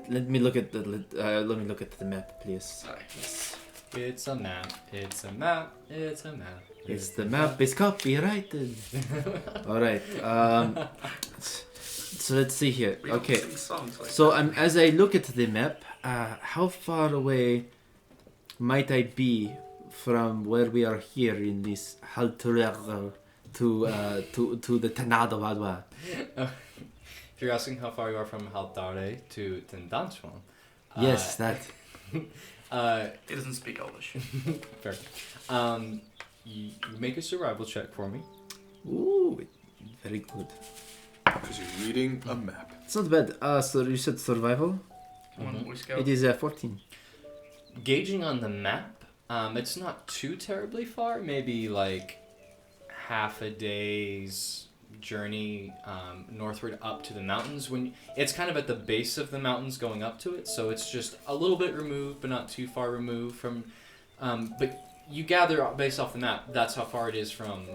Let me look at the map, please. Yes. It's a map. It's a map. It's a map. It's the map is copyrighted. All right. So let's see here. We don't Okay. sing songs like So that. as I look at the map, how far away might I be from where we are here in this Halturer to the Tanado Wadwa? If you're asking how far you are from Haltare to Tendanchuan. Yes, that. He doesn't speak English. Fair. You make a survival check for me. Ooh, very good. Because you're reading a map. It's not bad. So you said survival? Come on, Boy Scout. It is 14. Gauging on the map, it's not too terribly far. Maybe like half a day's journey northward up to the mountains. When it's kind of at the base of the mountains going up to it, so it's just a little bit removed, but not too far removed from. But you gather based off the map, that's how far it is from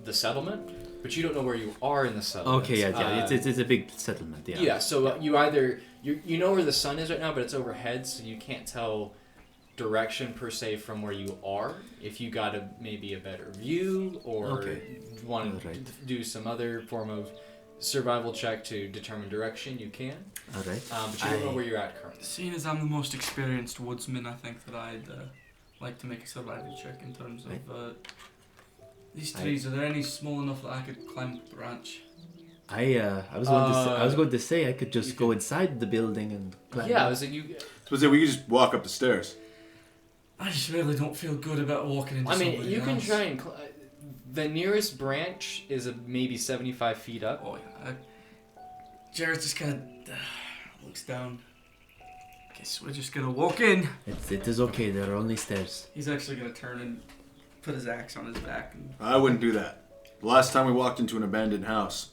the settlement. But you don't know where you are in the settlement. Okay, yeah. It's a big settlement, yeah. Yeah, so you either you know where the sun is right now, but it's overhead, so you can't tell direction per se from where you are. If you got maybe a better view or want to do some other form of survival check to determine direction, you can. All right. But you don't know where you're at currently. Seeing as I'm the most experienced woodsman, I think that I'd like to make a survival check in terms of these trees. Are there any small enough that I could climb up the branch? I was going to say I could just go inside the building and climb. Yeah, I up. was like you. So we could just walk up the stairs. I just really don't feel good about walking into somebody's You can house. try and. The nearest branch is maybe 75 feet up. Oh yeah. Jared just kind of looks down. Guess we're just gonna walk in. It is okay. There are only stairs. He's actually gonna turn and put his axe on his back. And I wouldn't do that. The last time we walked into an abandoned house,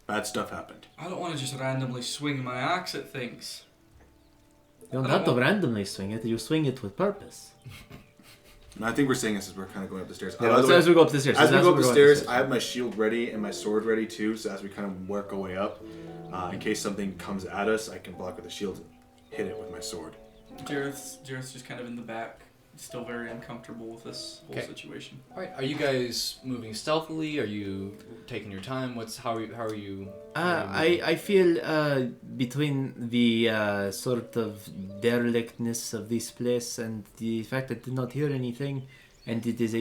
bad stuff happened. I don't want to just randomly swing my axe at things. You don't have to randomly swing it. You swing it with purpose. And I think we're saying this as we're kind of going up the stairs. Yeah, as we go up the stairs. As we go up the stairs, I have my shield ready and my sword ready too. So as we kind of work our way up, in case something comes at us, I can block with the shield and hit it with my sword. Jareth's just kind of in the back, still very uncomfortable with this whole situation. All right. Are you guys moving stealthily? Are you taking your time? How are you? I feel between the sort of derelictness of this place and the fact that I did not hear anything, and it is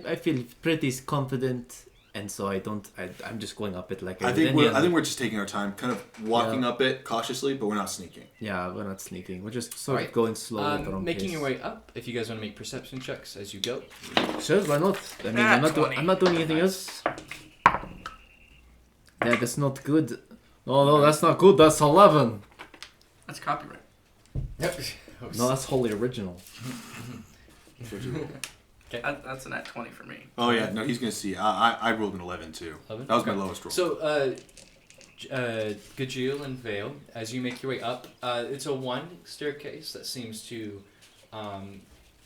I feel pretty confident, and so I'm just going up it like I think we're just taking our time, kind of walking up it cautiously, but we're not sneaking. Yeah, we're not sneaking. We're just sort of going slowly at our own making pace. your way up. If you guys want to make perception checks as you go. Sure, why not? I mean, I'm not doing anything else. Yeah, that's not good. No, that's not good. That's 11. That's copyright. Yep. No, that's wholly original. That's an at 20 for me. Oh yeah, no, he's gonna see. I rolled an 11 too. 11? That was my lowest roll. So, Gajil and Vale, as you make your way up, it's a one staircase that seems to,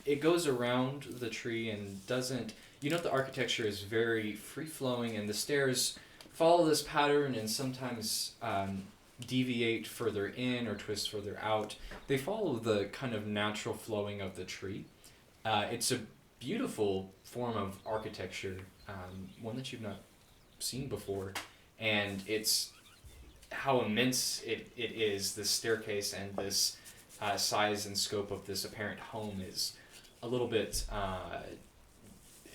it goes around the tree and doesn't. You know, the architecture is very free flowing, and the stairs follow this pattern and sometimes deviate further in or twist further out. They follow the kind of natural flowing of the tree. It's a beautiful form of architecture, one that you've not seen before, and it's how immense it is. This staircase and this size and scope of this apparent home is a little bit,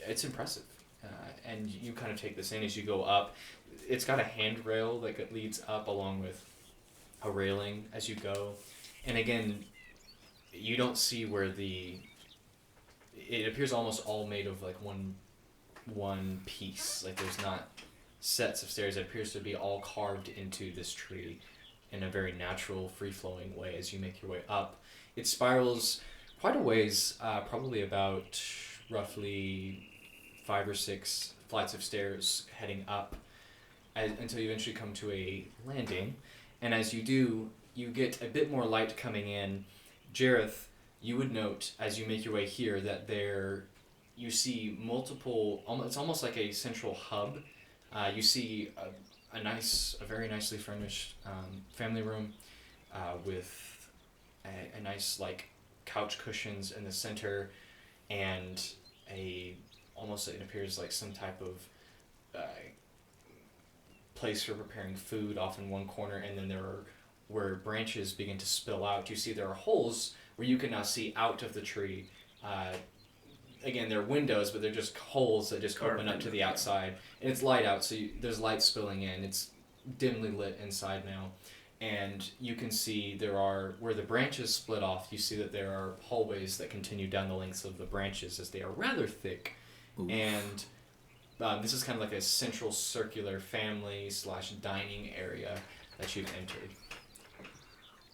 it's impressive. And you kind of take this in as you go up. It's got a handrail that leads up along with a railing as you go. And again, you don't see where it appears almost all made of like one piece. Like there's not sets of stairs. It appears to be all carved into this tree in a very natural, free-flowing way as you make your way up. It spirals quite a ways, probably about roughly 5 or 6 flights of stairs heading up until you eventually come to a landing. And as you do, you get a bit more light coming in. Jareth, you would note as you make your way here that you see multiple, it's almost like a central hub. You see a very nicely furnished family room with a nice like couch cushions in the center, and almost it appears like some type of place for preparing food off in one corner, and then where branches begin to spill out, you see there are holes where you can now see out of the tree. Again, they're windows, but they're just holes that just open up to the outside. And it's light out, so there's light spilling in. It's dimly lit inside now. And you can see where the branches split off, you see that there are hallways that continue down the lengths of the branches as they are rather thick. Oof. And this is kind of like a central circular family/dining area that you've entered.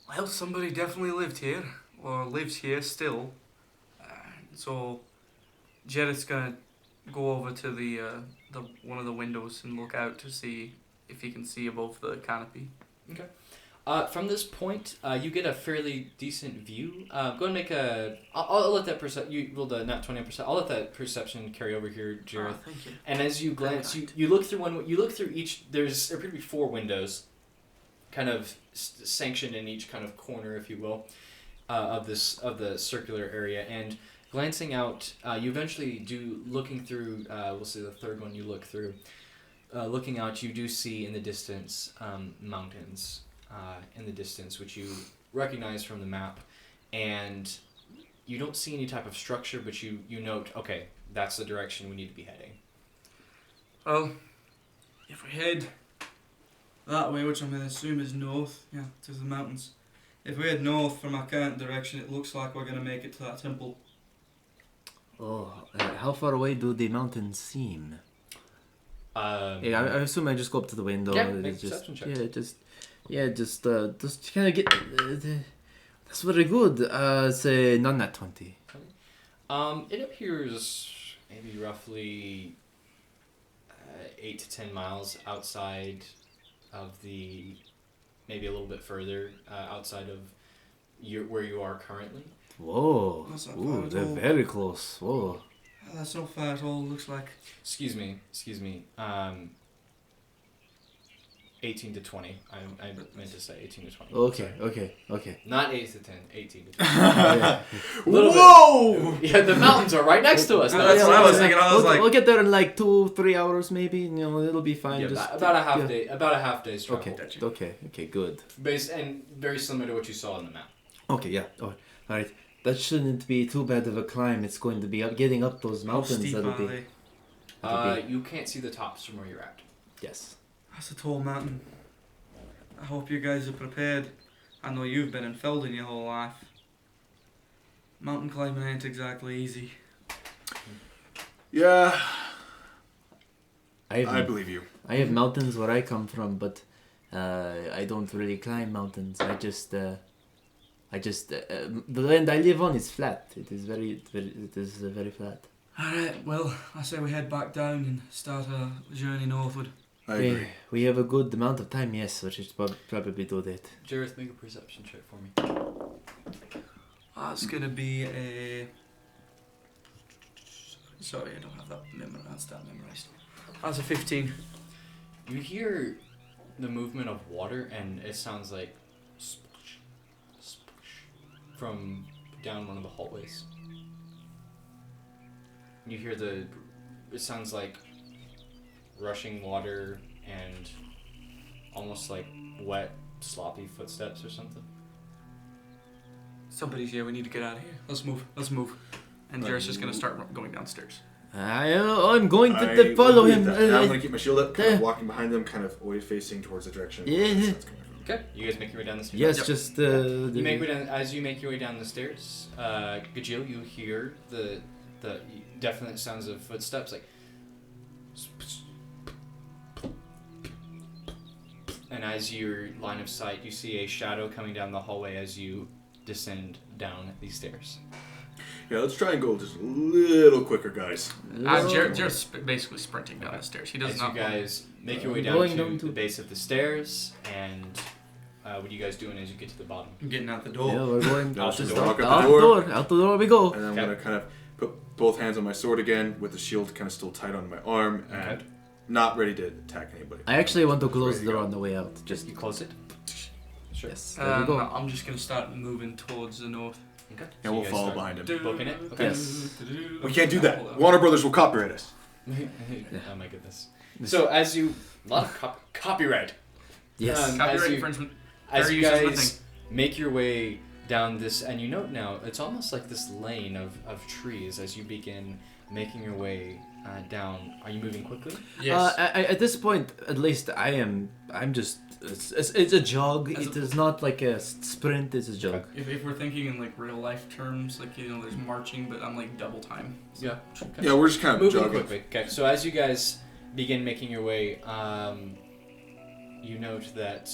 Well, somebody definitely lived here, or lives here still. So Jared's gonna go over to the one of the windows and look out to see if he can see above the canopy. Okay. From this point, you get a fairly decent view. Go and make I'll let that you rolled a nat 20%. I'll let that perception carry over here, Jareth. Oh, thank you. And as you glance, you look through you look through each. There appear to be 4 windows, kind of sanctioned in each kind of corner, if you will. of the circular area, and glancing out, you eventually do looking through. We'll say the third one you look through. Looking out, you do see in the distance mountains in the distance, which you recognize from the map, and you don't see any type of structure, but you note, okay, that's the direction we need to be heading. Well, if we head that way, which I'm going to assume is north, yeah, to the mountains. If we head north from our current direction, it looks like we're going to make it to that temple. Oh, how far away do the mountains seem? Yeah, I assume I just go up to the window. Yeah, and make a just, perception check. just kind of get. That's very good. Say none at 20. It appears maybe roughly 8 to 10 miles outside of maybe a little bit further outside of where you are currently. Whoa. That's not Ooh, far at they're all. very close. Whoa. That's not far at all, looks like. Excuse me. 18 to 20. I meant to say 18 to 20. Okay. Not 8 to 10, 18 to 20. Yeah. Whoa! Yeah, the mountains are right next to us. Yeah, that's what I was thinking. I was like, we'll get there in like 2-3 hours, maybe. You know, it'll be fine. Yeah, just about a half yeah. day. About a half day's travel. Okay, good. And very similar to what you saw on the map. Okay, yeah. All right. That shouldn't be too bad of a climb. It's going to be getting up those how mountains. steep That'll are be. they? You can't see the tops from where you're at. Yes. That's a tall mountain. I hope you guys are prepared. I know you've been in Felden your whole life. Mountain climbing ain't exactly easy. Yeah, I I believe you. have mountains where I come from, but I don't really climb mountains. The land I live on is flat. It is very flat. Alright, well, I say we head back down and start our journey northward. I agree. We have a good amount of time, yes, so we should probably do that. Jareth, make a perception check for me. That's gonna be a... Sorry, I don't have that memorized. That's a 15. You hear the movement of water, and it sounds like splash, splash, from down one of the hallways. You hear it sounds like rushing water and almost like wet, sloppy footsteps or something. Somebody's here, we need to get out of here. Let's move. And Jared's just gonna start going downstairs. I'm going to I follow would him. agree with that. I'm gonna keep my shield up, kind of walking behind them, kind of always facing towards the direction. Yeah. the sun's coming from. Okay, you guys make your way down the stairs. Yes, Yep. just You make way down as you make your way down the stairs. Gajil, you hear the definite sounds of footsteps, like. And as your line of sight, you see a shadow coming down the hallway as you descend down these stairs. Yeah, let's try and go just a little quicker, guys. Jared's basically sprinting down the stairs. He does As not you guys make your way Going down down to to- the base of the stairs, and what are you guys doing as you get to the bottom? I'm getting out the door. Yeah, we're going Out out the the door. door. Walk up Out the the door. door. Out the door we go. And then I'm Okay. gonna kind of put both hands on my sword again, with the shield kind of still tight on my arm, and not ready to attack anybody. I actually want to close Ready the to door go. on the way out. Just you close it. Sure. Yes, there we go. I'm just gonna start moving towards the north. Okay. And So we'll you guys follow start behind him. Booking it. Okay. Yes. We can't do that. Warner Brothers will copyright us. Oh my goodness. So as you a lot of copyright. Yes. as Copyright you- infringement. As Fair you use is the guys make your way down this, and you note now it's almost like this lane of trees as you begin making your way down. Are you moving quickly? Yes. At this point, at least I'm just. It's a jog. As It a- is not like a sprint. It's a jog. If we're thinking in like real life terms, like there's marching, but I'm like double time. Yeah. Okay. Yeah, we're just kind of Moving jogging. quickly. Okay. So as you guys begin making your way, you note that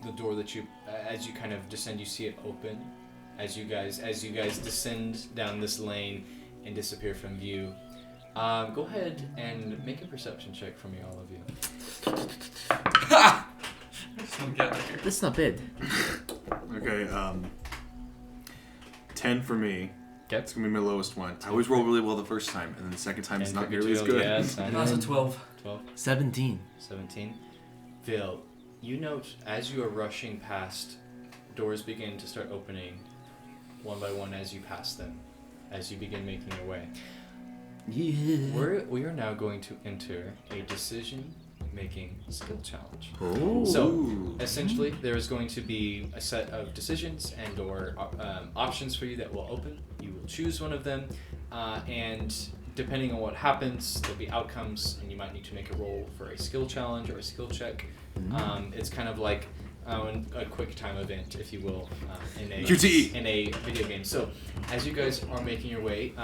the door that you, as you kind of descend, you see it open. As you guys descend down this lane and disappear from view. Go ahead and make a perception check for me, all of you. Just wanna get out of here. That's not bad. Okay, 10 for me. Okay. It's gonna be my lowest one. I always roll really well the first time, and then the second time it's 10 not for nearly as Jill, good. Yes, And that's a 12. 12, 17. 17. Phil, you note as you are rushing past doors begin to start opening one by one as you pass them, as you begin making your way. Yeah. We are now going to enter a decision-making skill challenge. Oh. So, essentially, there is going to be a set of decisions and or options for you that will open. You will choose one of them, and depending on what happens, there'll be outcomes, and you might need to make a roll for a skill challenge or a skill check. It's kind of like a quick time event, if you will, in a QTE. in a video game. So, as you guys are making your way,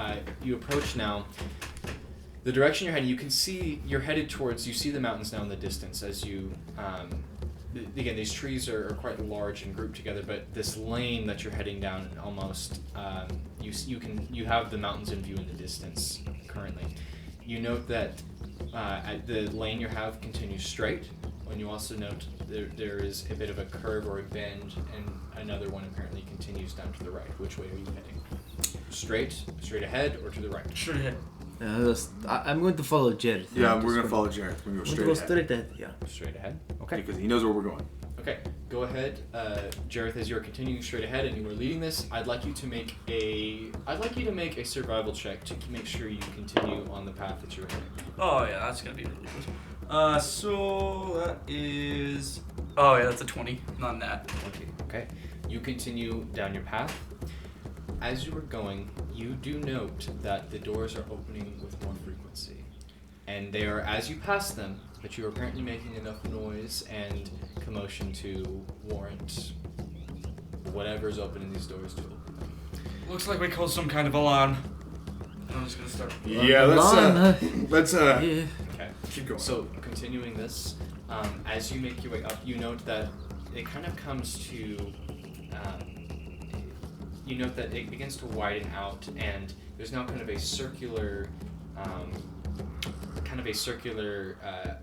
you approach now. The direction you're heading, you can see you're headed towards. You see the mountains now in the distance as you. Again, these trees are quite large and grouped together, but this lane that you're heading down, almost you have the mountains in view in the distance currently. You note that the lane you have continues straight, and you also note there is a bit of a curve or a bend, and another one apparently continues down to the right. Which way are you heading? Straight ahead, or to the right? Straight ahead. I'm going to follow Jared. Yeah, I'm we're just gonna follow Jared. We're gonna go I'm straight going to go ahead. straight ahead. Yeah. Straight ahead. Okay. Because he knows where we're going. Okay, go ahead, Jareth. As you're continuing straight ahead and you are leading this, I'd like you to make a survival check to make sure you continue on the path that you're heading. Oh yeah, that's gonna be really good. So that is. Oh yeah, that's a 20. Not that. Okay. You continue down your path. As you are going, you do note that the doors are opening with more frequency, and they are, as you pass them, that you are apparently making enough noise and commotion to warrant whatever's opening these doors to open them. Looks like we caused some kind of alarm. I'm just gonna start. Yeah, let's Yeah. Okay. keep going. So, continuing this, as you make your way up, you note that it kind of comes to, you note that it begins to widen out, and there's now kind of a circular,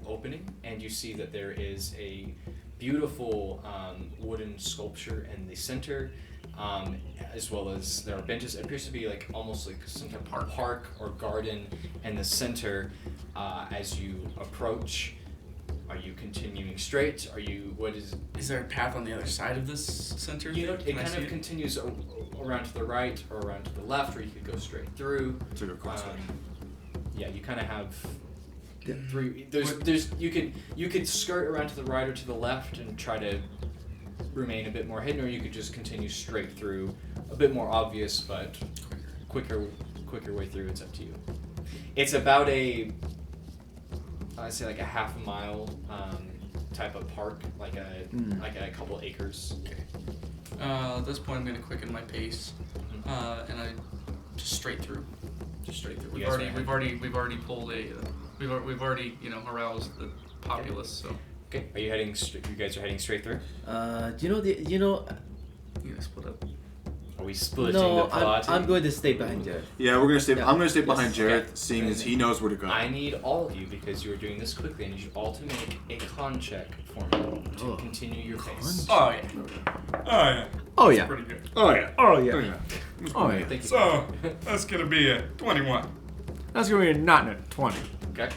opening, and you see that there is a beautiful wooden sculpture in the center, as well as there are benches. It appears to be like almost like some type of park or garden in the center. As you approach, are you continuing straight? Is there a path on the other side of this center? You know, it Can I kind see of continues around to the right or around to the left, or you could go straight through. It's like a crossway. Yeah, you kind of have three. There's you could skirt around to the right or to the left and try to remain a bit more hidden, or you could just continue straight through, a bit more obvious but quicker way through. It's up to you. It's about I'd say like a half a mile type of park, like a couple acres. Okay. At this point, I'm gonna quicken my pace, and I just straight through. Just straight through. We've already pulled a. We've already aroused the populace. So. Okay. Are you heading? You guys are heading straight through. Do you know You guys split up. Are we splitting No, the party? I'm going to stay behind Jared. Yeah, we're gonna stay. Yeah. I'm gonna stay behind Yes. Jared, Okay. seeing as he knows where to go. I need all of you, because you are doing this quickly. I need you all to make a con check for me to Oh. continue your pace. Oh yeah. Oh yeah. Oh yeah. Pretty good. Oh yeah. Oh Oh yeah. yeah. Oh yeah. Thank you. So that's gonna be a 21. That's going to be not a 20. Okay.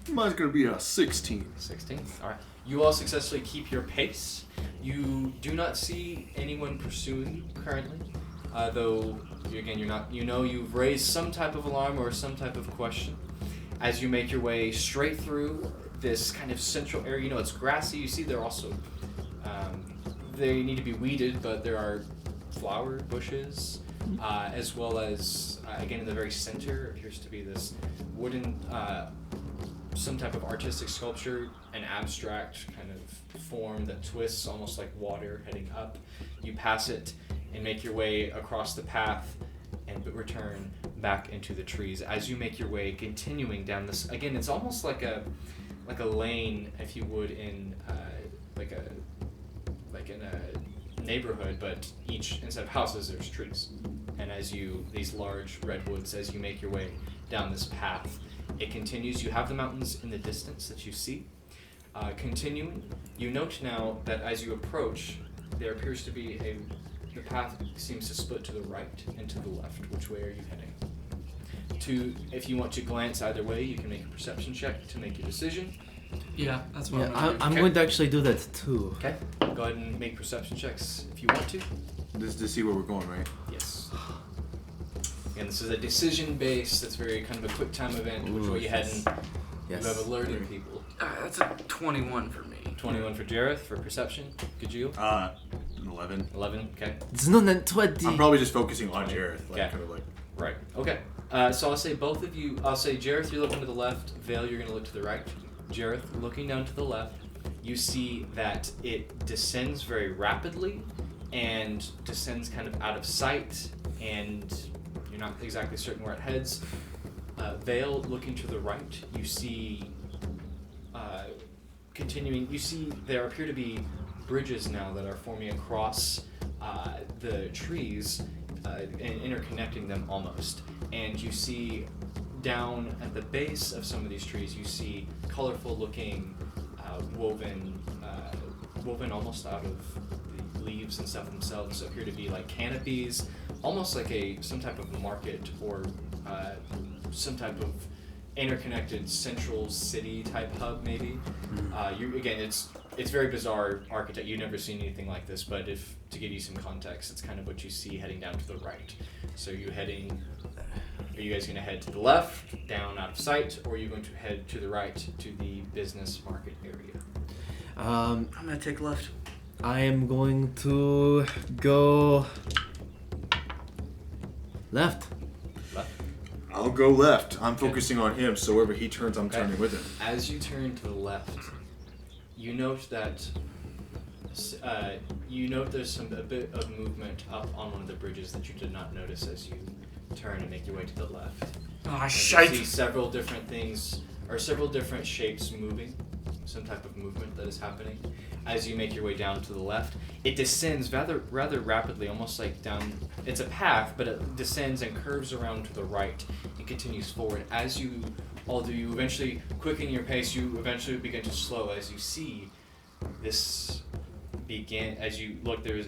Mine's gonna be a 16. 16. All right. You all successfully keep your pace. You do not see anyone pursuing you currently, though you're not. You've raised some type of alarm or some type of question. As you make your way straight through this kind of central area, it's grassy. You see there are also they need to be weeded, but there are flower bushes, as well as again in the very center appears to be this wooden. Some type of artistic sculpture, an abstract kind of form that twists almost like water heading up. You pass it and make your way across the path and return back into the trees. As you make your way, continuing down this, again, it's almost like a lane, if you would, in in a neighborhood, but instead of houses, there's trees. And these large redwoods, as you make your way down this path, it continues. You have the mountains in the distance that you see. Continuing, you note now that as you approach, there appears to be the path seems to split to the right and to the left. Which way are you heading? If you want to glance either way, you can make a perception check to make your decision. Yeah, that's what Yeah, I'm gonna do. I'm Okay. going to actually do that too. Okay. Go ahead and make perception checks if you want to. This is to see where we're going, right? Yes. And this is a decision-based. It's very kind of a quick time event. Which way you heading? Yes. You have alerted people. That's a 21 for me. 21 for Jareth for perception. Could you? 11. 11. Okay. It's not an 20. I'm probably just focusing on Jareth, like Okay. kind of like. Right. Okay. So I'll say both of you. I'll say Jareth, you're looking to the left. Vale, you're going to look to the right. Jareth, looking down to the left, you see that it descends very rapidly and descends kind of out of sight, and you're not exactly certain where it heads. Vale, looking to the right, you see continuing. You see there appear to be bridges now that are forming across the trees and interconnecting them almost. And you see down at the base of some of these trees, you see colorful looking woven almost out of the leaves and stuff themselves appear to be like canopies, almost like some type of market or some type of interconnected central city type hub maybe. It's very bizarre architect. You've never seen anything like this, but to give you some context, it's kind of what you see heading down to the right. So are you guys going to head to the left, down out of sight, or are you going to head to the right to the business market area? I'm gonna take left. I am going to go left. I'll go left. I'm focusing on him, so wherever he turns, I'm turning with him. As you turn to the left, you note that there's a bit of movement up on one of the bridges that you did not notice as you turn and make your way to the left. Ah, You see several different things, or several different shapes moving, some type of movement that is happening. As you make your way down to the left, it descends rather rapidly, almost like down. It's a path, but it descends and curves around to the right and continues forward. Although you eventually quicken your pace, you eventually begin to slow as you see this begin. As you look, there is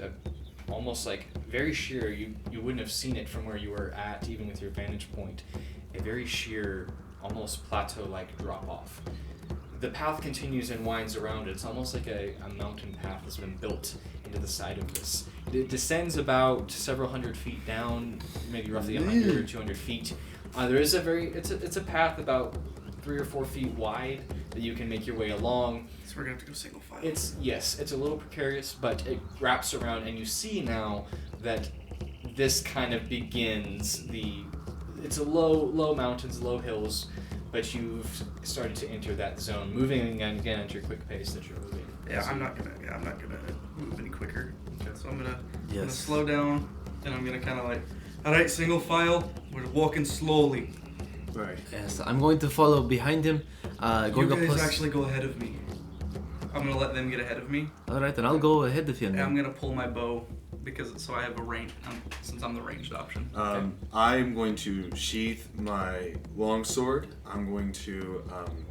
almost like very sheer. You wouldn't have seen it from where you were at, even with your vantage point. A very sheer, almost plateau-like drop off. The path continues and winds around. It's almost like a mountain path that's been built into the side of this. It descends about several hundred feet down, maybe roughly 100 or 200 feet. There is it's a path about 3 or 4 feet wide that you can make your way along. So we're gonna have to go single file. It's a little precarious, but it wraps around, and you see now that this kind of begins it's a low mountains, low hills, but you've started to enter that zone, moving again at your quick pace that you're moving. Yeah, I'm not gonna move any quicker. Okay. So I'm gonna Yes. slow down, and I'm gonna kind of like, all right, single file. We're walking slowly. Right. Yes, I'm going to follow behind him. You Going to guys plus. actually go ahead of me. I'm gonna let them get ahead of me. All right, and I'll go ahead of you. And I'm Then. gonna pull my bow so I have a range. Since I'm the ranged option. I'm going to sheath my longsword. I'm going to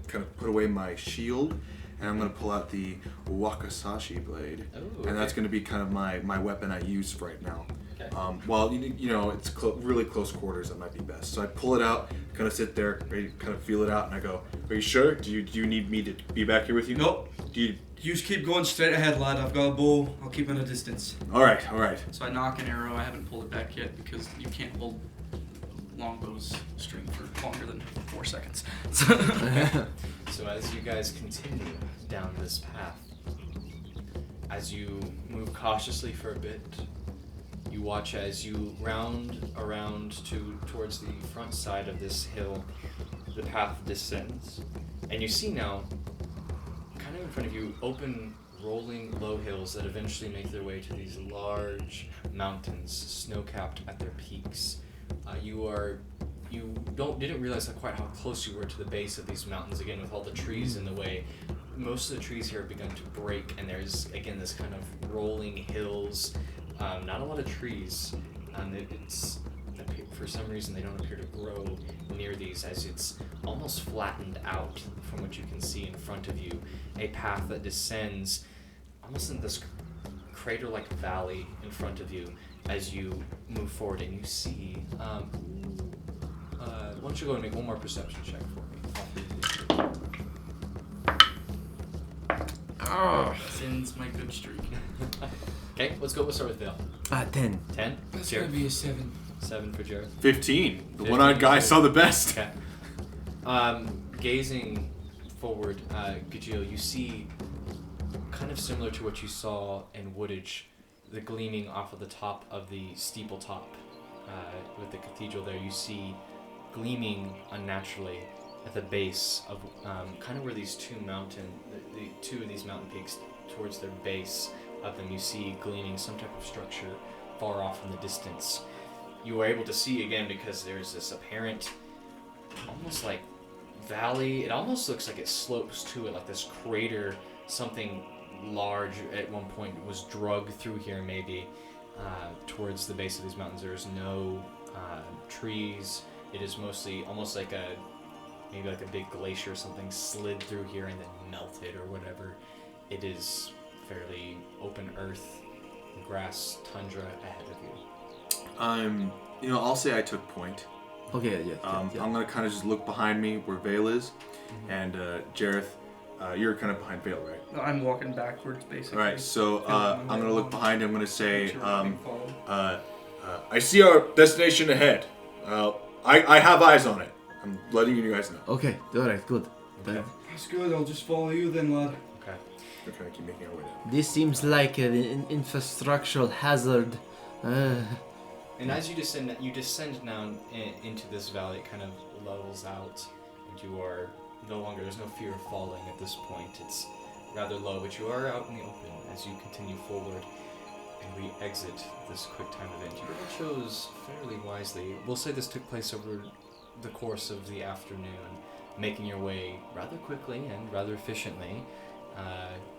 kind of put away my shield, and I'm going to pull out the Wakasashi blade. Oh, And okay. that's going to be kind of my weapon I use right now. Okay. While it's really close quarters, that might be best. So I pull it out, kind of sit there, ready to kind of feel it out, and I go, "Are you sure? Do you need me to be back here with you?" Nope. Do you? You just keep going straight ahead, lad. I've got a bow. I'll keep at a distance. All right. So I knock an arrow. I haven't pulled it back yet because you can't hold longbows string for longer than 4 seconds. So as you guys continue down this path, as you move cautiously for a bit, you watch as you round around towards the front side of this hill, the path descends, and you see now, kind of in front of you, open, rolling low hills that eventually make their way to these large mountains, snow-capped at their peaks. You didn't realize quite how close you were to the base of these mountains, again, with all the trees in the way. Most of the trees here have begun to break, and there's, again, this kind of rolling hills. Not a lot of trees. For some reason, they don't appear to grow near these, as it's almost flattened out from what you can see in front of you. A path that descends almost in this crater-like valley in front of you as you move forward, and you see. Why don't you go and make one more perception check for me? Sin's my good streak. Okay, let's go. We'll start with Vale. 10. 10. That's Jared. gonna be a 7. 7 for Jared. 15. The 15 one-eyed guy for- saw the best. Okay. Gazing forward, Gajil, you see, kind of similar to what you saw in Woodage, the gleaming off of the top of the steeple top with the cathedral there. You see gleaming unnaturally at the base of kind of where these two the two of these mountain peaks towards their base of them. You see gleaming some type of structure far off in the distance. You are able to see again because there's this apparent, almost like valley. It almost looks like it slopes to it, like this crater. Something large at one point was drugged through here, maybe towards the base of these mountains. There's no trees. It is mostly almost like maybe like a big glacier or something slid through here and then melted or whatever. It is fairly open earth, grass, tundra ahead of you. I'll say I took point. Okay, yeah. I'm gonna kind of just look behind me where Vale is, and Jareth, you're kind of behind Vale, right? I'm walking backwards, basically. All right. So I'm gonna look behind you. I'm gonna say, Make sure everything follows. I see our destination ahead. I have eyes on it. I'm letting you guys know. Okay, alright, good. Okay. That's good. I'll just follow you then, lad. Okay. We're kind of keep making our way down. This seems like an infrastructural hazard. And as you descend now into this valley. It kind of levels out, and you are no longer. There's no fear of falling at this point. It's rather low, but you are out in the open as you continue forward. And we exit this quick time event. You all chose fairly wisely. We'll say this took place over the course of the afternoon, making your way rather quickly and rather efficiently.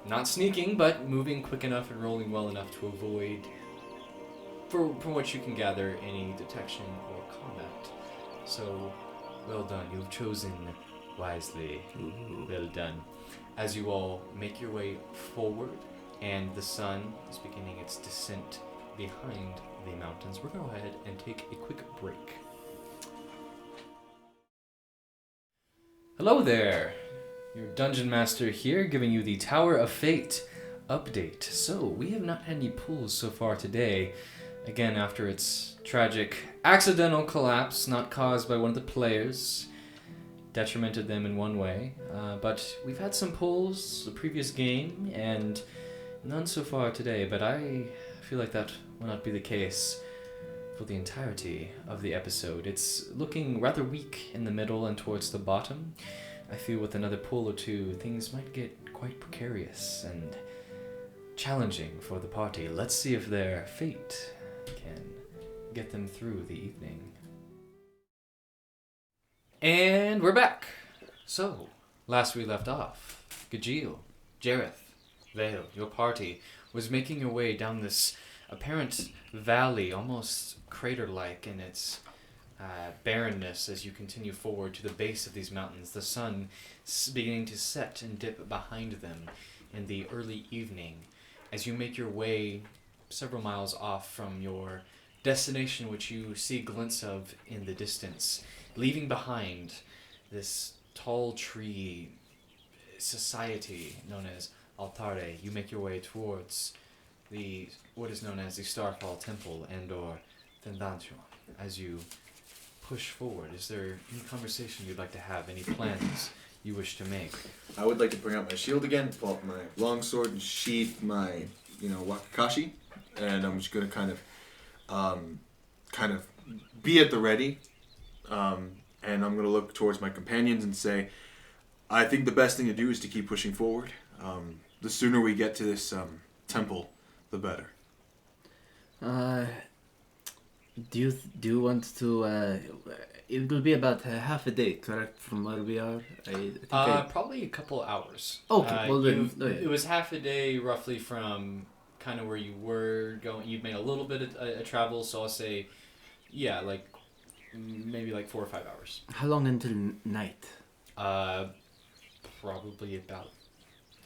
Not sneaking, but moving quick enough and rolling well enough to avoid, from what you can gather, any detection or combat. So, well done. You've chosen wisely. Well done. As you all make your way forward, and the sun is beginning its descent behind the mountains, we're going to go ahead and take a quick break. Hello there! Your Dungeon Master here, giving you the Tower of Fate update. So, we have not had any pulls so far today. Again, after its tragic accidental collapse, not caused by one of the players, detrimented them in one way. But we've had some pulls the previous game, and none so far today. But I feel like that will not be the case for the entirety of the episode. It's looking rather weak in the middle and towards the bottom. I feel with another pull or two, things might get quite precarious and challenging for the party. Let's see if their fate can get them through the evening. And we're back. So, last we left off, Gajil, Jareth, Vale, your party was making your way down this apparent valley, almost crater-like in its barrenness as you continue forward to the base of these mountains, the sun beginning to set and dip behind them in the early evening as you make your way several miles off from your destination, which you see glints of in the distance, leaving behind this tall tree society known as Altare. You make your way towards what is known as the Starfall Temple and/or Tendantion. As you push forward, is there any conversation you'd like to have? Any plans you wish to make? I would like to bring out my shield again, pull out my longsword, and sheath my, wakakashi, and I'm just gonna kind of be at the ready, and I'm gonna look towards my companions and say, I think the best thing to do is to keep pushing forward. The sooner we get to this temple, the better. Do you want to? It will be about half a day, correct, from where we are. I think Probably a couple hours. Okay, well then, It was half a day roughly from kind of where you were going. You've made a little bit of a travel, so I'll say, yeah, like maybe like 4 or 5 hours. How long until night? Probably about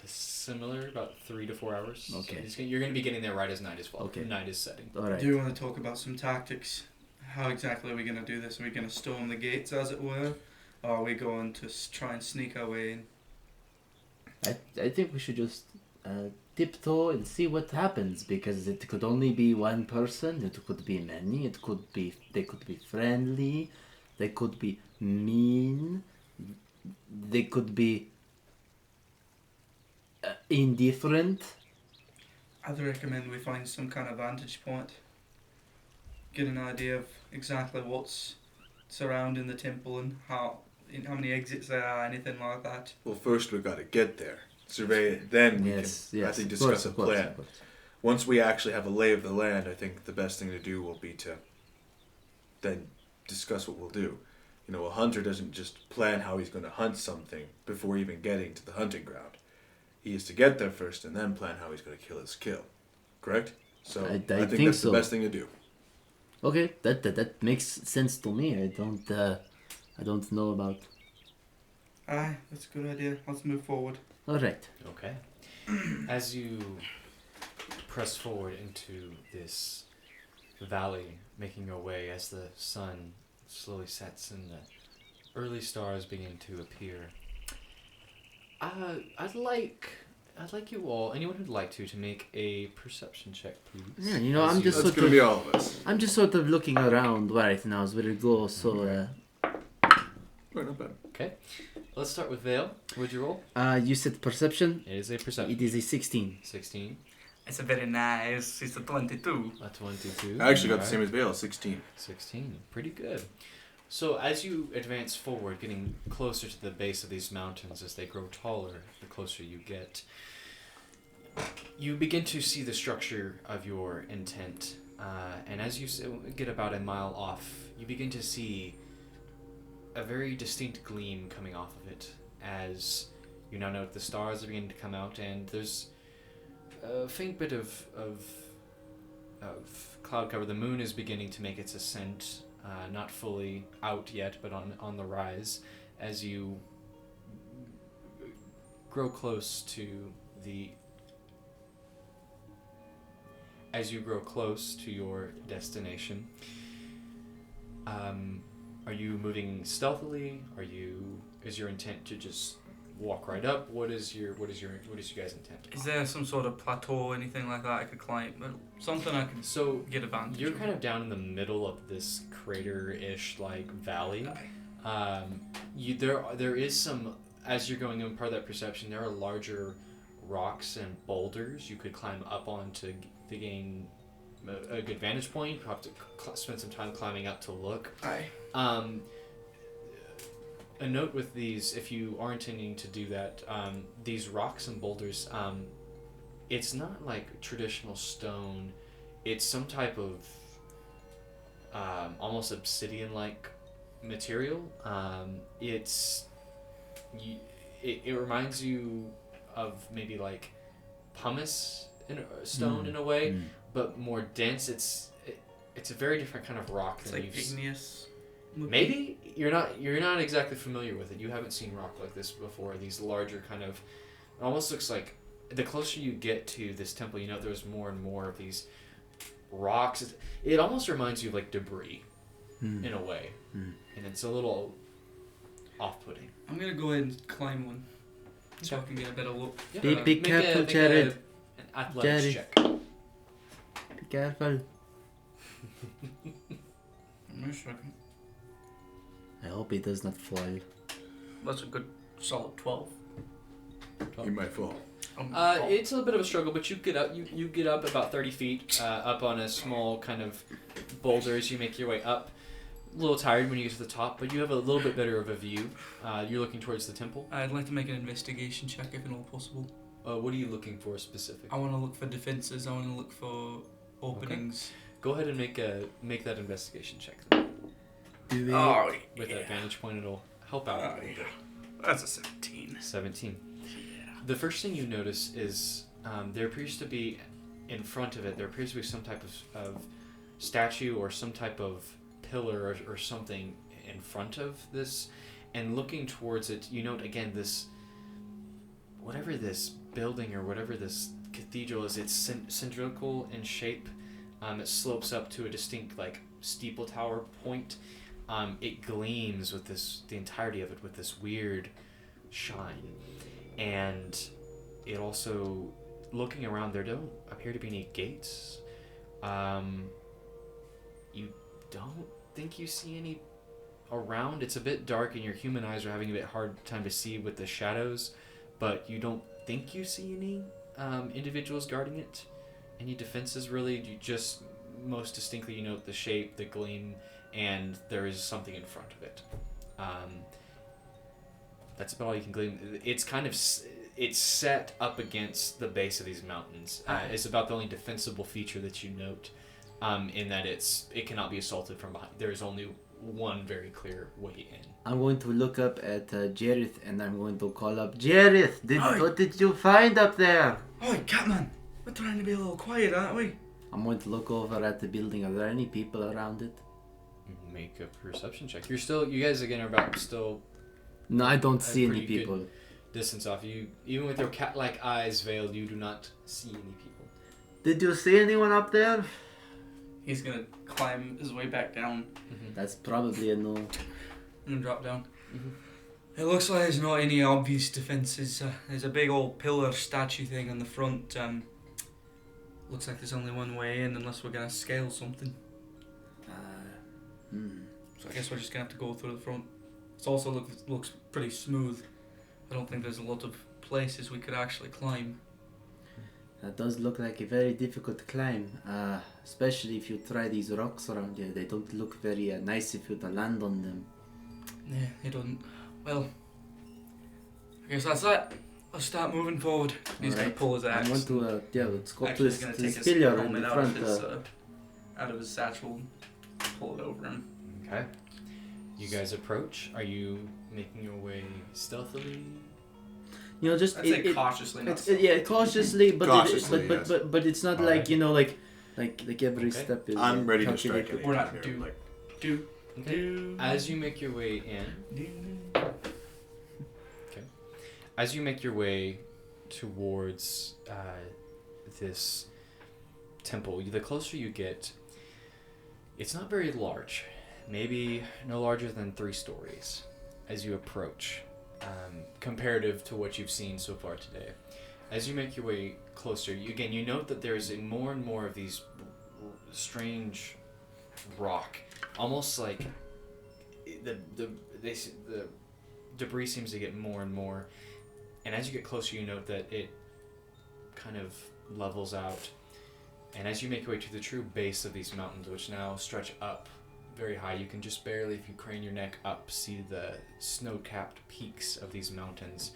similar, about 3 to 4 hours. Okay. So you're going to be getting there right as night as well. Okay. Night is setting. All right. Do you want to talk about some tactics? How exactly are we going to do this? Are we going to storm the gates, as it were? Or are we going to try and sneak our way in? I think we should just tiptoe and see what happens, because it could only be one person, it could be many, they could be friendly, they could be mean, they could be indifferent. I'd recommend we find some kind of vantage point. Get an idea of exactly what's surrounding the temple and how many exits there are, anything like that. Well, first we've got to get there, survey it, then we Yes, can, I think, of discuss a course, plan. of course. Once we actually have a lay of the land, I think the best thing to do will be to then discuss what we'll do. You know, a hunter doesn't just plan how he's going to hunt something before even getting to the hunting ground. He is to get there first and then plan how he's going to kill his kill. Correct? So I I think think that's so. the best thing to do. Okay, that makes sense to me. I don't know about. Aye, that's a good idea. Let's move forward. All right. Okay. As you press forward into this valley, making your way as the sun slowly sets and the early stars begin to appear, I'd like you all, anyone who'd like to make a perception check, please. Yeah, you know, As I'm just That's sort going to of be all of us. I'm just sort of looking around right now as we go. So, Right, not bad. Let's start with Vale. What'd you roll? you said perception. It is a perception. It is a 16. 16. It's a very nice. It's a 22. A 22. I actually got the Alright. same as Bale, 16. 16. Pretty good. So as you advance forward, getting closer to the base of these mountains as they grow taller, the closer you get, you begin to see the structure of your intent. And as you get about a mile off, you begin to see a very distinct gleam coming off of it as you now note the stars are beginning to come out, and there's a faint bit of cloud cover. The moon is beginning to make its ascent, not fully out yet, but on the rise as you grow close to your destination. Are you moving stealthily? Is your intent to just walk right up? What is your guys' intent? Is there some sort of plateau, anything like that I could climb? Something I could So get advantage you're of? kind of down in the middle of this crater-ish like valley. Aye. There is some, as you're going in part of that perception, there are larger rocks and boulders you could climb up on to gain a good vantage point. You have to spend some time climbing up to look. Aye. A note with these, if you are intending to do that, these rocks and boulders, it's not like traditional stone. It's some type of almost obsidian-like material. It reminds you of maybe like pumice stone in a way, but more dense. It's a very different kind of rock It's than like you've igneous. Maybe you're not exactly familiar with it. You haven't seen rock like this before. These larger kind of, it almost looks like the closer you get to this temple, you know there's more and more of these rocks. It almost reminds you of like debris in a way, and it's a little off-putting. I'm gonna go ahead and climb one, so I can get a better look. Yeah. Be careful, Jared. An athletics Jared. check. Be careful. No second. I hope he does not fall. That's a good solid 12. You might fall. It's a little bit of a struggle, but you get up. You get up about 30 feet up on a small kind of boulder as you make your way up. A little tired when you get to the top, but you have a little bit better of a view. You're looking towards the temple. I'd like to make an investigation check if at all possible. What are you looking for specifically? I want to look for defenses. I want to look for openings. Go ahead and make that investigation check then. Oh, With that vantage point, it'll help out a little bit. That's a 17. 17. The first thing you notice is there appears to be, in front of it, there appears to be some type of statue or some type of pillar or something in front of this. And looking towards it, you note again this, whatever this building or whatever this cathedral is, it's cylindrical in shape. It slopes up to a distinct like steeple tower point. It gleams with the entirety of it with this weird shine, and it also looking around, there don't appear to be any gates. You don't think you see any around. It's a bit dark, and your human eyes are having a bit hard time to see with the shadows, but you don't think you see any individuals guarding it. Any defenses, really? You just most distinctly you note the shape, the gleam, and there is something in front of it. That's about all you can glean. It's kind of it's set up against the base of these mountains. It's about the only defensible feature that you note, in that it cannot be assaulted from behind. There is only one very clear way in. I'm going to look up at Jareth and I'm going to call up Jareth. Oi. What did you find up there? Oi, Catman! We're trying to be a little quiet, aren't we? I'm going to look over at the building. Are there any people around it? Make a perception check. You guys again are about still No, I don't see any pretty good people. distance off you. Even with your cat-like eyes veiled, you do not see any people. Did you see anyone up there? He's gonna climb his way back down That's probably a no. and drop down. Mhm. It looks like there's not any obvious defences. There's a big old pillar statue thing on the front. Looks like there's only one way in unless we're gonna scale something. So I guess we're just gonna have to go through the front. It also looks pretty smooth. I don't think there's a lot of places we could actually climb. That does look like a very difficult climb, especially if you try these rocks around here. They don't look very nice if you to land on them. Yeah, it doesn't. Well, I guess that's that. Let's start moving forward. He's gonna Alright. pull his I axe. want to, let's go Actually, to he's gonna this take his pillar in helmet the out of front. out of his satchel and pull it over him. Okay. You guys approach. Are you making your way stealthily? Just I'd say cautiously, not cautiously, but Cautiously, but yes. but it's not Alright. like every Okay. step is. I'm ready to strike calculated. it. We're not here, due. like, Do. Okay. As you make your way in, as you make your way towards this temple, the closer you get, it's not very large. Maybe no larger than 3 stories as you approach, comparative to what you've seen so far today. As you make your way closer, you note that there's more and more of these strange rock, almost like the debris seems to get more and more. And as you get closer, you note that it kind of levels out. And as you make your way to the true base of these mountains, which now stretch up very high, you can just barely, if you crane your neck up, see the snow-capped peaks of these mountains.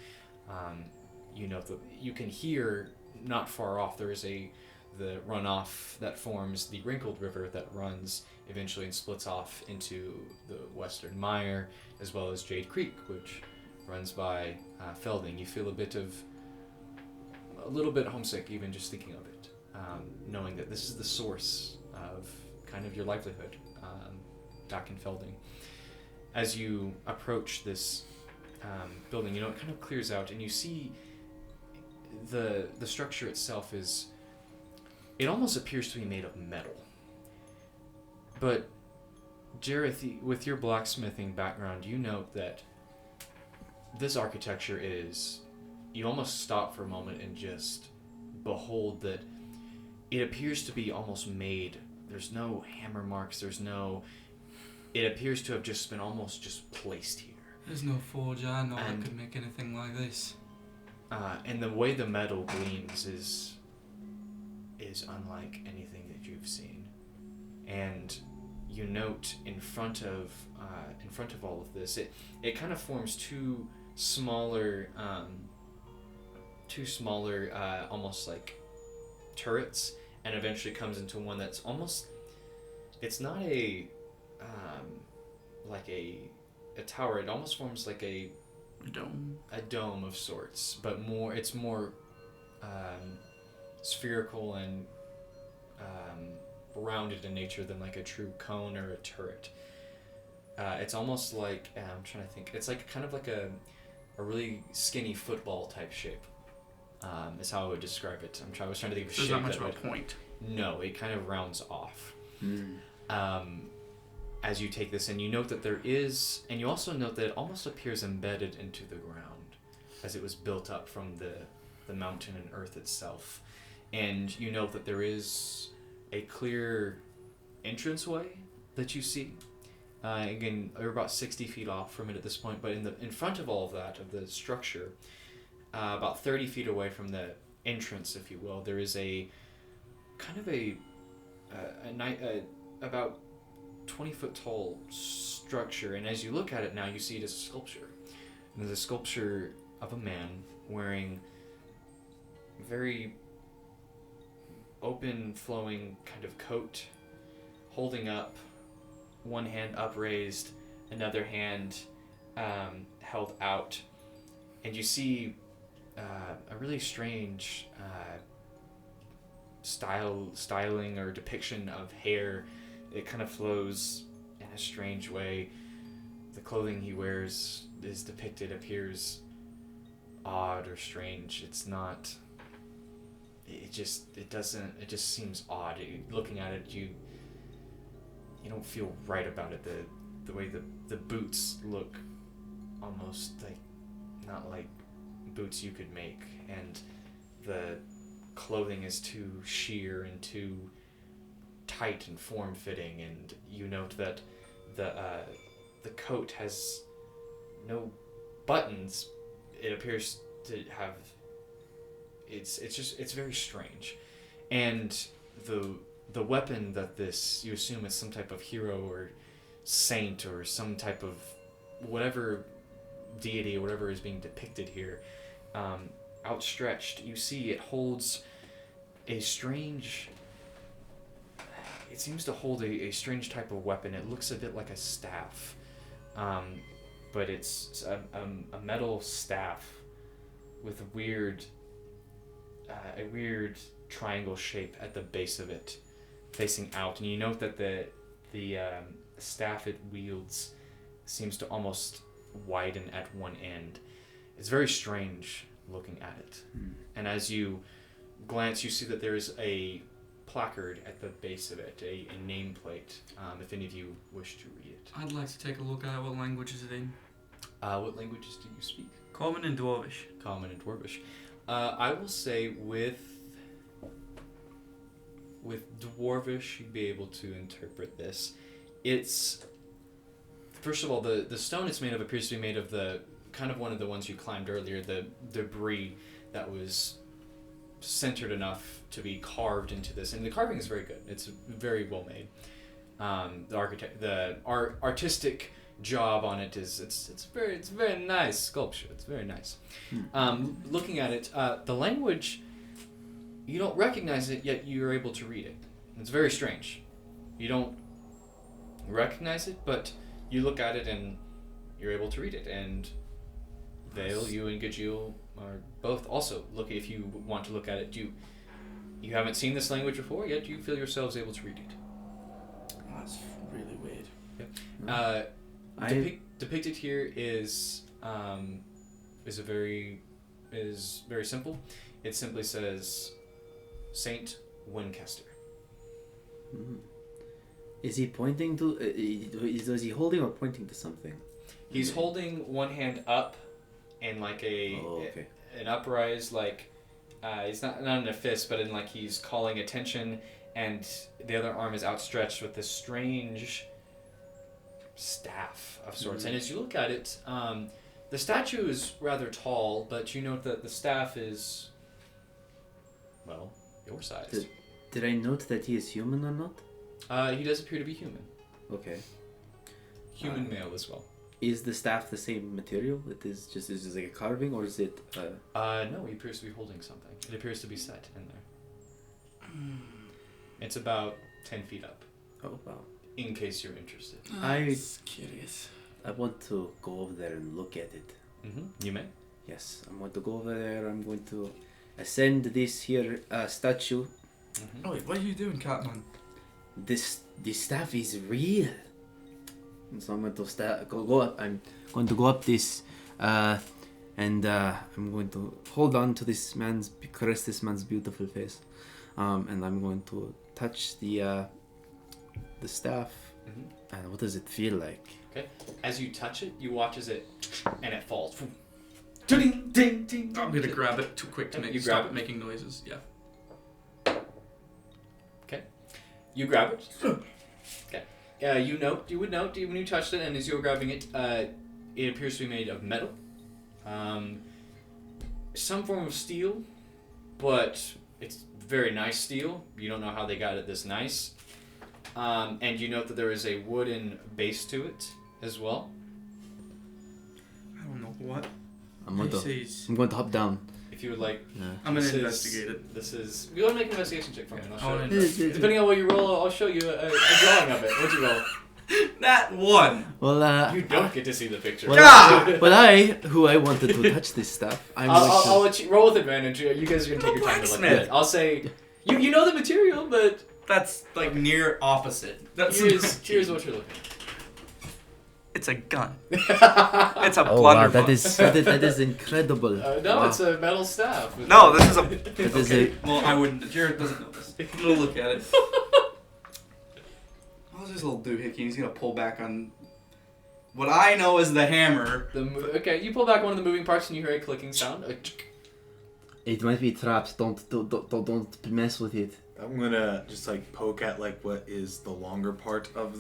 You know that you can hear not far off there is the runoff that forms the wrinkled river that runs eventually and splits off into the Western Mire, as well as Jade Creek, which runs by Felding. You feel a little bit homesick even just thinking of it, knowing that this is the source of kind of your livelihood back in Felding. As you approach this building, it kind of clears out, and you see the structure itself it almost appears to be made of metal. But Jareth, with your blacksmithing background, you note that this architecture you almost stop for a moment and just behold that it appears to be almost made. There's no hammer marks, it appears to have just been almost just placed here. There's no forge I know that And- could make anything like this. And the way the metal gleams is unlike anything that you've seen. And you note in front of all of this, it kind of forms two smaller, almost like turrets, and eventually comes into one that's almost. It's not like a tower. It almost forms like a dome of sorts, but it's more spherical and rounded in nature than like a true cone or a turret. It's almost like I'm trying to think. It's like kind of like a really skinny football type shape. Is how I would describe it. I was trying to think of a There's shape not much that of a point. No, it kind of rounds off. Hmm. As you take this in, you note that there is, and you also note that it almost appears embedded into the ground, as it was built up from the mountain and earth itself. And you know that there is a clear entranceway that you see. Again, you're about 60 feet off from it at this point, but in front of all of that, of the structure, about 30 feet away from the entrance, if you will, there is a kind of about 20 foot tall structure, and as you look at it now, you see it as a sculpture. And there's a sculpture of a man wearing very open flowing kind of coat, holding up one hand upraised, another hand held out, and you see a really strange styling or depiction of hair. It kind of flows in a strange way. The clothing he wears is depicted, appears odd or strange. It's not. It just seems odd. Looking at it, you don't feel right about it. The way the boots look almost like not like boots you could make, and the clothing is too sheer and too tight and form-fitting, and you note that the coat has no buttons. It appears to have it's very strange, and the weapon that this, you assume it's some type of hero or saint or some type of whatever deity or whatever is being depicted here, outstretched. You see it holds a strange, it seems to hold a strange type of weapon. It looks a bit like a staff, but it's a metal staff with a weird triangle shape at the base of it, facing out. And you note that the staff it wields seems to almost widen at one end. It's very strange looking at it. And as you glance, you see that there's a placard at the base of it, a nameplate, if any of you wish to read it. I'd like to take a look at it. What language is it in? What languages do you speak? Common and Dwarvish. Common and Dwarvish. I will say with Dwarvish, you'd be able to interpret this. It's, first of all, the stone it's made of appears to be made of the kind of one of the ones you climbed earlier, the debris that was centered enough to be carved into this, and the carving is very good. It's very well made. The artistic job on it is it's very nice sculpture. It's very nice. Looking at it, the language, you don't recognize it, yet you're able to read it. It's very strange. You don't recognize it, but you look at it and you're able to read it. And Vale, you and Gajil are both also looking. If you want to look at it, you haven't seen this language before, yet you feel yourselves able to read it. That's really weird. Yep. Depicted here is very simple. It simply says Saint Winchester. Is he pointing to? Is he holding or pointing to something? He's holding one hand up, and like an uprise, like it's not in a fist, but in like he's calling attention, and the other arm is outstretched with this strange staff of sorts. And as you look at it, the statue is rather tall, but you note that the staff is, well, your size. Did I note that he is human or not? He does appear to be human. Okay. Human male as well. Is the staff the same material? Is just like a carving, or is it? No, he appears to be holding something. It appears to be set in there. It's about 10 feet up. Oh wow. In case you're interested. I'm curious. I want to go over there and look at it. You may. Yes, I'm going to go over there. I'm going to ascend this here statue. Oh, wait, what are you doing, Catman? This staff is real. And so I'm going to go up. I'm going to go up this, and I'm going to hold on to caress this man's beautiful face, and I'm going to touch the staff. And what does it feel like? Okay. As you touch it, you watch as it falls. Ding, ding, ding. I'm gonna grab it too quick to make You stop grab it? making noises. Yeah. You grab it. Okay. You would note when you touched it, and as you were grabbing it, it appears to be made of metal. Some form of steel, but it's very nice steel. You don't know how they got it this nice. And you note that there is a wooden base to it as well. I don't know what. I'm He going to says. hop down. If you would like, Yeah. I'm gonna this is- investigate it. This is. You want to make an investigation check for me? And I I'll show wanna you. investigate it. Depending on what you roll, I'll show you a drawing of it. What'd you roll? That one. Well, You don't get to see the picture. well, God! well, I wanted to touch this stuff. I'm going to... I'll let you roll with advantage. You guys are gonna take your time to look at Blacksmith. it. I'll say, you know the material, but That's like near opposite. That's here's what you're looking It's a gun. It's at. a Oh wow, blunderbuss. that is incredible. No, Wow. it's a metal staff. No, this is a. That is Okay. Well, I wouldn't. Jared doesn't know this. I'm gonna look at it. What's this little doohickey? He's gonna pull back on what I know is the hammer. Okay, you pull back one of the moving parts and you hear a clicking sound. It might be trapped. Don't mess with it. I'm gonna just like poke at like what is the longer part of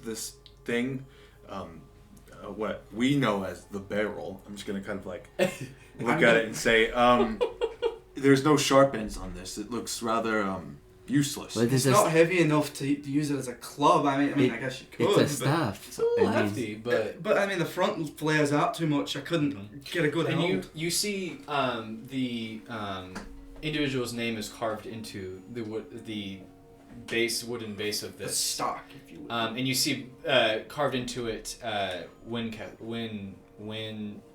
this thing, what we know as the barrel. I'm just gonna kind of like look at it and say, there's no sharp ends on this. It looks rather useless. But It's not heavy enough to use it as a club. I mean, I guess you could. It's a staff. It's a little I mean, hefty, but But I mean, the front flares out too much. I couldn't get a good and hold. you see the individual's name is carved into the wooden base of The this. stock, if you will. And you see carved into it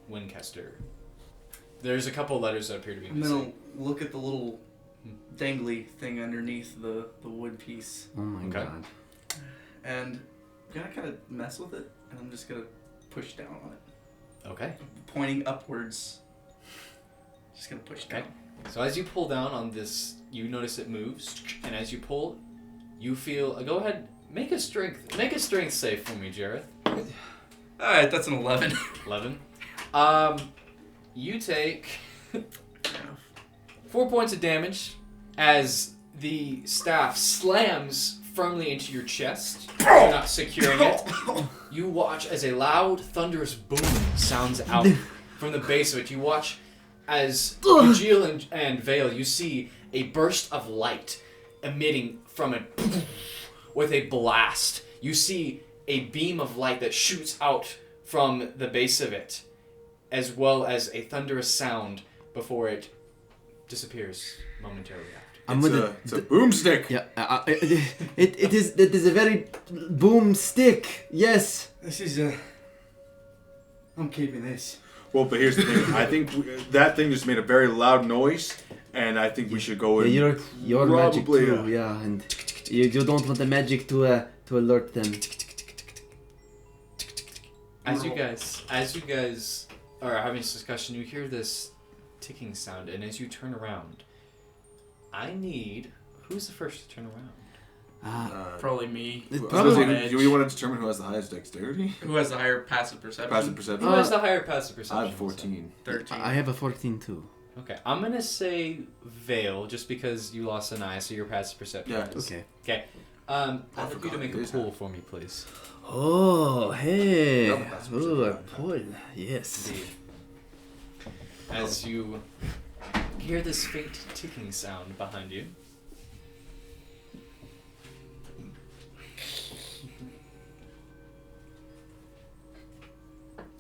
Winchester. There's a couple letters that appear to be I'm missing. gonna look at the little dangly thing underneath the wood piece, Oh my Okay. god. and I'm gonna kind of mess with it, and I'm just gonna push down on it, Okay. pointing upwards. Just gonna push Okay. down. So as you pull down on this, you notice it moves, and as you pull, you feel. Go ahead, make a strength save for me, Jareth. All right, that's an 11. 11. You take 4 points of damage as the staff slams firmly into your chest. You're not securing it. You watch as a loud, thunderous boom sounds out from the base of it. You watch as Eugene and Vale, you see a burst of light emitting from it with a blast. You see a beam of light that shoots out from the base of it, as well as a thunderous sound before it disappears momentarily after. It's a boomstick. Yeah, it is a very boom stick. Yes. This is I'm keeping this. Well, but here's the thing. I think that thing just made a very loud noise, and I think we should go in. Yeah, your magic probably, too. Yeah, and you don't want the magic to alert them. As you guys are having this discussion, you hear this ticking sound, and as you turn around, who's the first to turn around? Probably me. It I was probably- gonna say, do we want to determine who has the highest dexterity? Who has the higher passive perception? Passive perception. Who has the higher passive perception? I have 14. 13. I have a 14 too. Okay, I'm gonna say Vale, just because you lost an eye, so your passive perception Yeah. is... Okay. Okay. I'd like you to forgot make it a is pull half. for me, please. Oh, hey. Double passive Oh, a perception. pull. Yes. Indeed. As you hear this faint ticking sound behind you.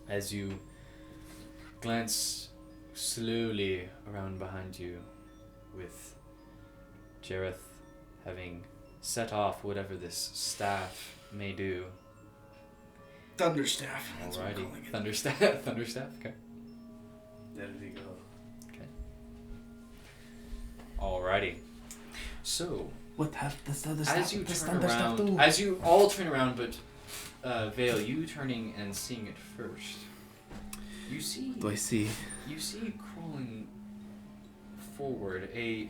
As you glance slowly around behind you, with Jareth having set off whatever this staff may do. Thunderstaff. That's what I'm Alrighty. calling it. Thunderstaff, okay. There we go. Alrighty. So, What have the as you turn around, as you all turn around, but Vale, you turning and seeing it first, you see Do I see? crawling forward a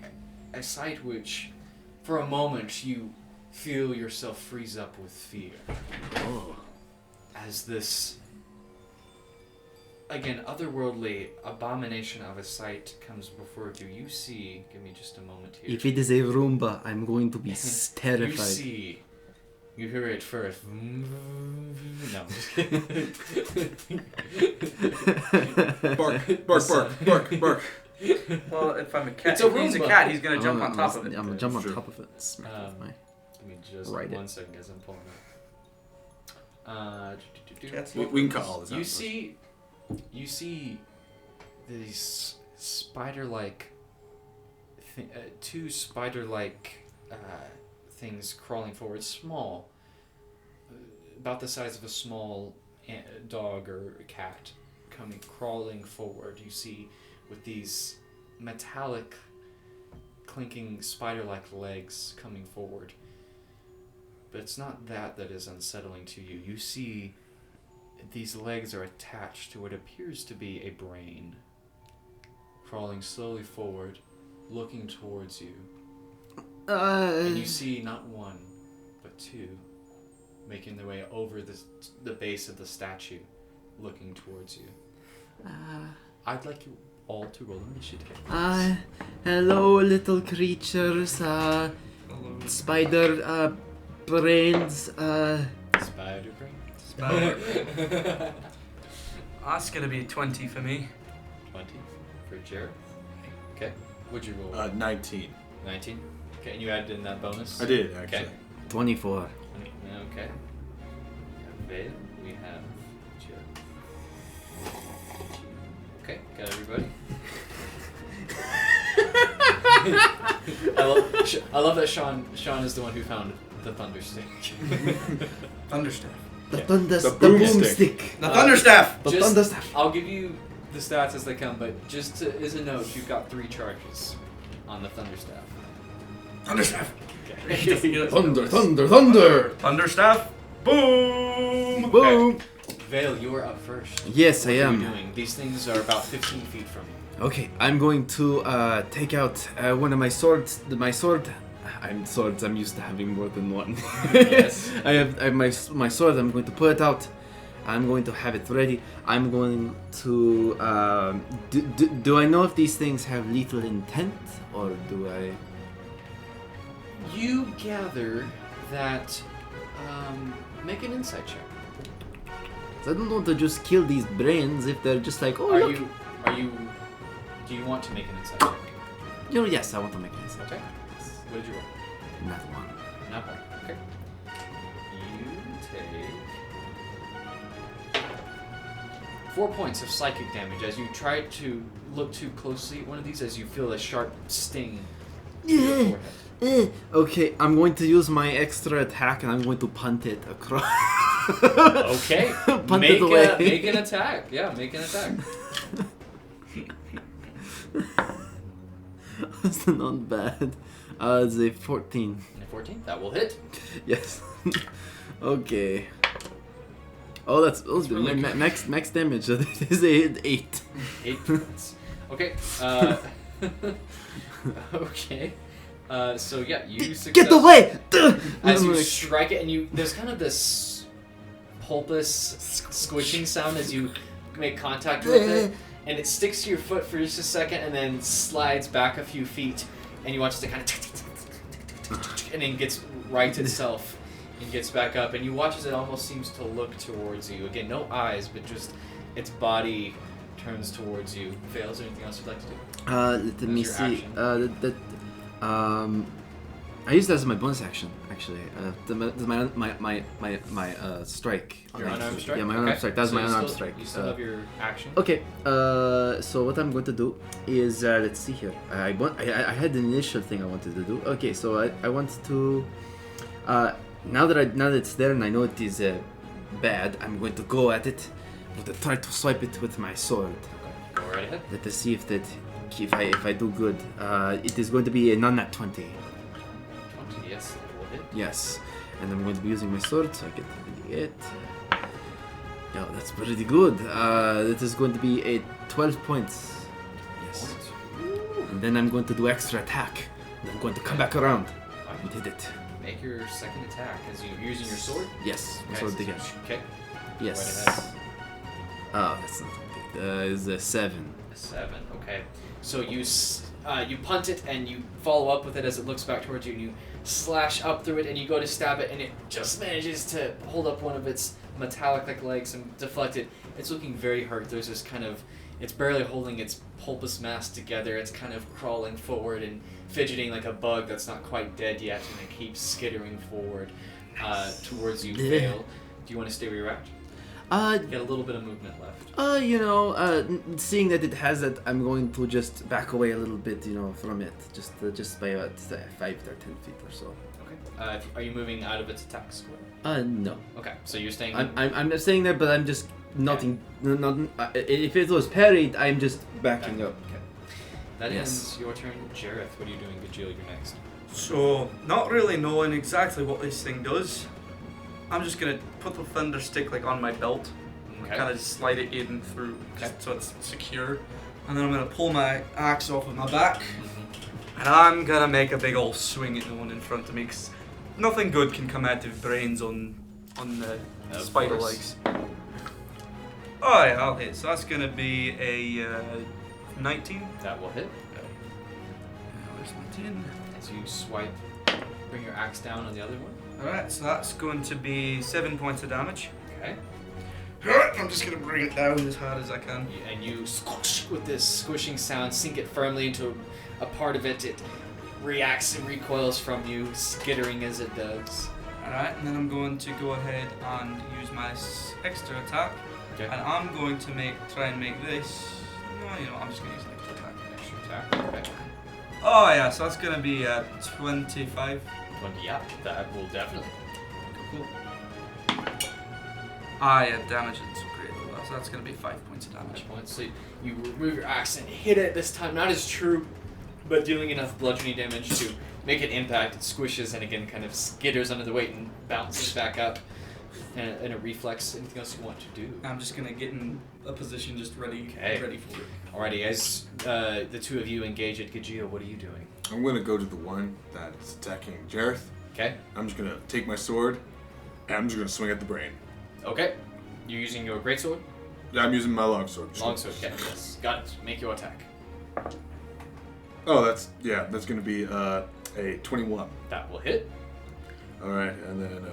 sight which, for a moment, you feel yourself freeze up with fear. Oh. As this again, otherworldly abomination of a sight comes before you. You see, give me just a moment here. If it is a Roomba, I'm going to be You terrified. see, you hear it first. No, I'm just kidding. Bark, bark, bark, bark, bark. Well, if I'm a cat, It's a if he's a Roomba. cat, he's gonna jump on top of it. I'm gonna jump on Sure. top of it. Smack it with my. Give me just Write it. 1 second as I'm pulling up. Cats We can cut all this out. You see these spider-like, two spider-like things crawling forward, small, about the size of a small dog or cat, crawling forward. You see with these metallic, clinking spider-like legs coming forward. But it's not that is unsettling to you. You see these legs are attached to what appears to be a brain, crawling slowly forward, looking towards you. And you see not one, but two, making their way over the base of the statue, looking towards you. I'd like you all to roll initiative. Hello, little creatures. Spider brains. Spider brain? That's gonna be a 20 for me. 20 for Jared. Okay. What'd you roll? 19. 19? Okay, and you added in that bonus? I did, actually. Okay. 24. Okay. We have Vale. We have Jared. Okay, got everybody. I love that Sean is the one who found the thunder stick. Thunderstaff. The Yeah. boomstick. The Thunderstaff! The Just- thunderstaff. I'll give you the stats as they come, but just as a note, you've got 3 charges on the thunderstaff. Thunderstaff! Okay. Thunder, thunder, thunder. Thunderstaff! Boom! Boom. Vale, you are up first. Yes, What I are am. you doing? These things are about 15 feet from you. Okay, I'm going to take out one of my swords. I'm used to having more than one. Yes. I have my sword. I'm going to pull it out. I'm going to have it ready. I'm going to. Do I know if these things have lethal intent, or do I? You gather that. Make an insight check. 'Cause I don't want to just kill these brains if they're just like, oh, Are look. you? Do you want to make an insight check? Yes, I want to make an insight. Okay. What did you roll? Not one. Not one. Okay. You take 4 points of psychic damage as you try to look too closely at one of these as you feel a sharp sting to your forehead. Okay, I'm going to use my extra attack and I'm going to punt it across. Okay. Punt it away. Make an attack. Yeah, make an attack. That's not bad. It's a 14. 14. That will hit. Yes. Okay. Oh, that's really good. max damage. That is a 8. 8 points. Okay. Okay. So yeah, you Get away! As I'm you like- strike it, and there's kind of this pulpous squishing sound as you make contact with it, and it sticks to your foot for just a second, and then slides back a few feet, and you watch it kind of, and then gets right itself, and gets back up, and you watch as it almost seems to look towards you. Again, no eyes, but just its body turns towards you. Fail, is there anything else you'd like to do? Let me your see. action. I used that as my bonus action, actually. My strike. Your unarmed strike? Yeah, my unarmed Okay. strike. That's So my you unarmed still- strike. You still have your action. Okay. So what I'm going to do is let's see here. I had an initial thing I wanted to do. Okay, so I want to now that it's there and I know it is bad, I'm going to go at it. I'm going to try to swipe it with my sword. Go right ahead. Let us see if I do good. It is going to be a non-nat 20. 20, yes, that will hit. Yes, and I'm going to be using my sword, so I get 28. Yeah, that's pretty good. That is going to be a 12 points. Yes. And then I'm going to do extra attack. And I'm going to come back around. We did it. Make your second attack as you're using your sword. Yes, my Okay, sword so- again. Okay. Yes. Right ahead. Oh, that's not good. is a 7. A 7. Okay. So you punt it and you follow up with it as it looks back towards you, and you slash up through it, and you go to stab it, and it just manages to hold up one of its metallic legs and deflect it. It's looking very hurt. There's this kind of, it's barely holding its pulpous mass together. It's kind of crawling forward and fidgeting like a bug that's not quite dead yet, and it keeps skittering forward towards you, Vale. Do you want to stay where you're at? You got a little bit of movement left. Seeing that it has it, I'm going to just back away a little bit, from it, just by about 5 or 10 feet or so. Okay. Are you moving out of its attack square? No. Okay, so you're staying. I'm not staying there, but I'm just not. If it was parried, I'm just backing up. Okay. That ends your turn, Jareth. What are you doing, Gajil? You're next. So, not really knowing exactly what this thing does, I'm just gonna put the thunder stick like on my belt, Okay. kind of just slide it in through, Okay. just so it's secure, and then I'm gonna pull my axe off of my back, Mm-hmm. and I'm gonna make a big old swing at the one in front of me, 'cause nothing good can come out of brains on the Of spider course. legs. Oh yeah, I'll hit. So that's gonna be a 19. That will hit. Where's my 10? As you swipe, bring your axe down on the other one. Alright, so that's going to be 7 points of damage. Okay. I'm just gonna bring it down as hard as I can. And you squish with this squishing sound, sink it firmly into a part of it. It reacts and recoils from you, skittering as it does. Alright, and then I'm going to go ahead and use my extra attack. Okay. And I'm going to try and make this. No, I'm just gonna use an extra attack. Extra attack. Okay. Oh yeah, so that's gonna be 25. 20. Yeah, that will definitely. Cool. Ah yeah, damage isn't great though. So that's gonna be 5 points of damage. Points. So you remove your axe and hit it this time, not as true, but dealing enough bludgeoning damage to make it impact. It squishes and again kind of skitters under the weight and bounces back up. And a reflex. Anything else you want to do? I'm just gonna get in a position just ready for it. Alrighty, as the two of you engage at Gajil, what are you doing? I'm gonna go to the one that's attacking Jareth. Okay. I'm just gonna take my sword, and I'm just gonna swing at the brain. Okay. You're using your greatsword? Yeah, I'm using my longsword. Longsword, okay. Yes. Got it. Make your attack. Oh, that's gonna be a 21. That will hit. All right, and then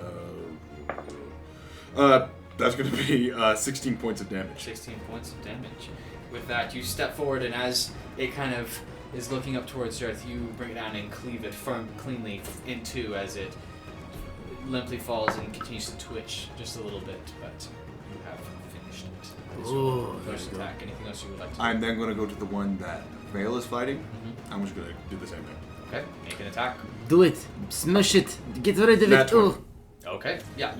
that's gonna be 16 points of damage. 16 points of damage. With that, you step forward, and as it kind of is looking up towards Earth, you bring it down and cleave it cleanly in two as it limply falls and continues to twitch just a little bit, but you have finished it. Oh, First attack. Anything else you would like to do? I'm then gonna go to the one that Vale is fighting. Mhm. I'm just gonna do the same thing. Okay. Make an attack. Do it. Smash it. Get rid of Nat it. Oh, Okay. Yeah.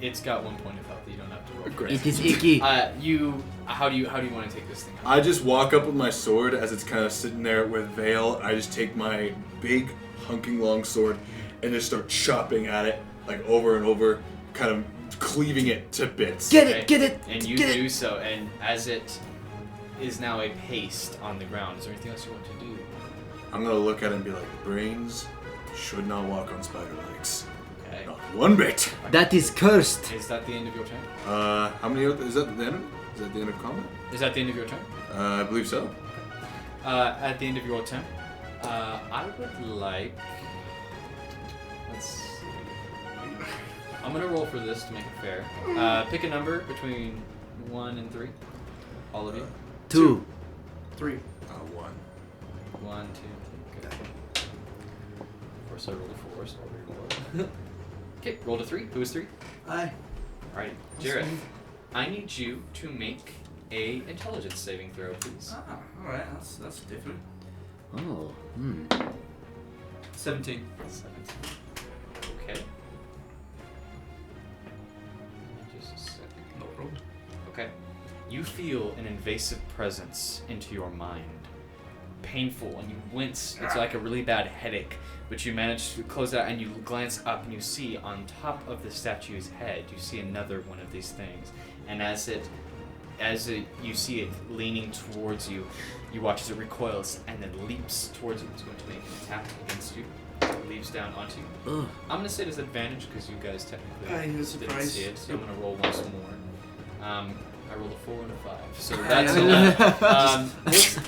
It's got 1 point of health. You don't have to roll. Great. it is icky. How do you want to take this thing? I just walk up with my sword as it's kind of sitting there with Vale. I just take my big hunking long sword and just start chopping at it like over and over, kind of cleaving it to bits. Get it. Get it. And you get do it. so, and as it is now a paste on the ground, is there anything else you want to do? I'm gonna look at it and be like, brains should not walk on spider legs. Okay. Not one bit. That is cursed. Is that the end of your turn? How many is that the end? Is that the end of combat? Is that the end of your turn? I believe so. At the end of your turn, I would like. Let's see. I'm gonna roll for this to make it fair. Pick a number between 1 and 3. All of you. 2. 3. 1. 1, 2, 3. Okay. Of course, I rolled a 4, so I'll re-roll. Okay, rolled a 3. Who is 3? Aye. Alright, Jareth. I need you to make a intelligence saving throw, please. Ah, alright, that's different. Oh. 17. 17. Okay. Just a second. No problem. Okay. You feel an invasive presence into your mind. Painful, and you wince. It's like a really bad headache, but you manage to close it out, and you glance up, and you see on top of the statue's head, you see another one of these things. And as you see it leaning towards you, you watch as it recoils and then leaps towards you. It's going to make an attack against you. It leaps down onto you. Ugh. I'm going to say there's advantage because you guys technically Aye, he was didn't surprised. see it, so I'm going to roll once more. I rolled a 4 and a 5. So that's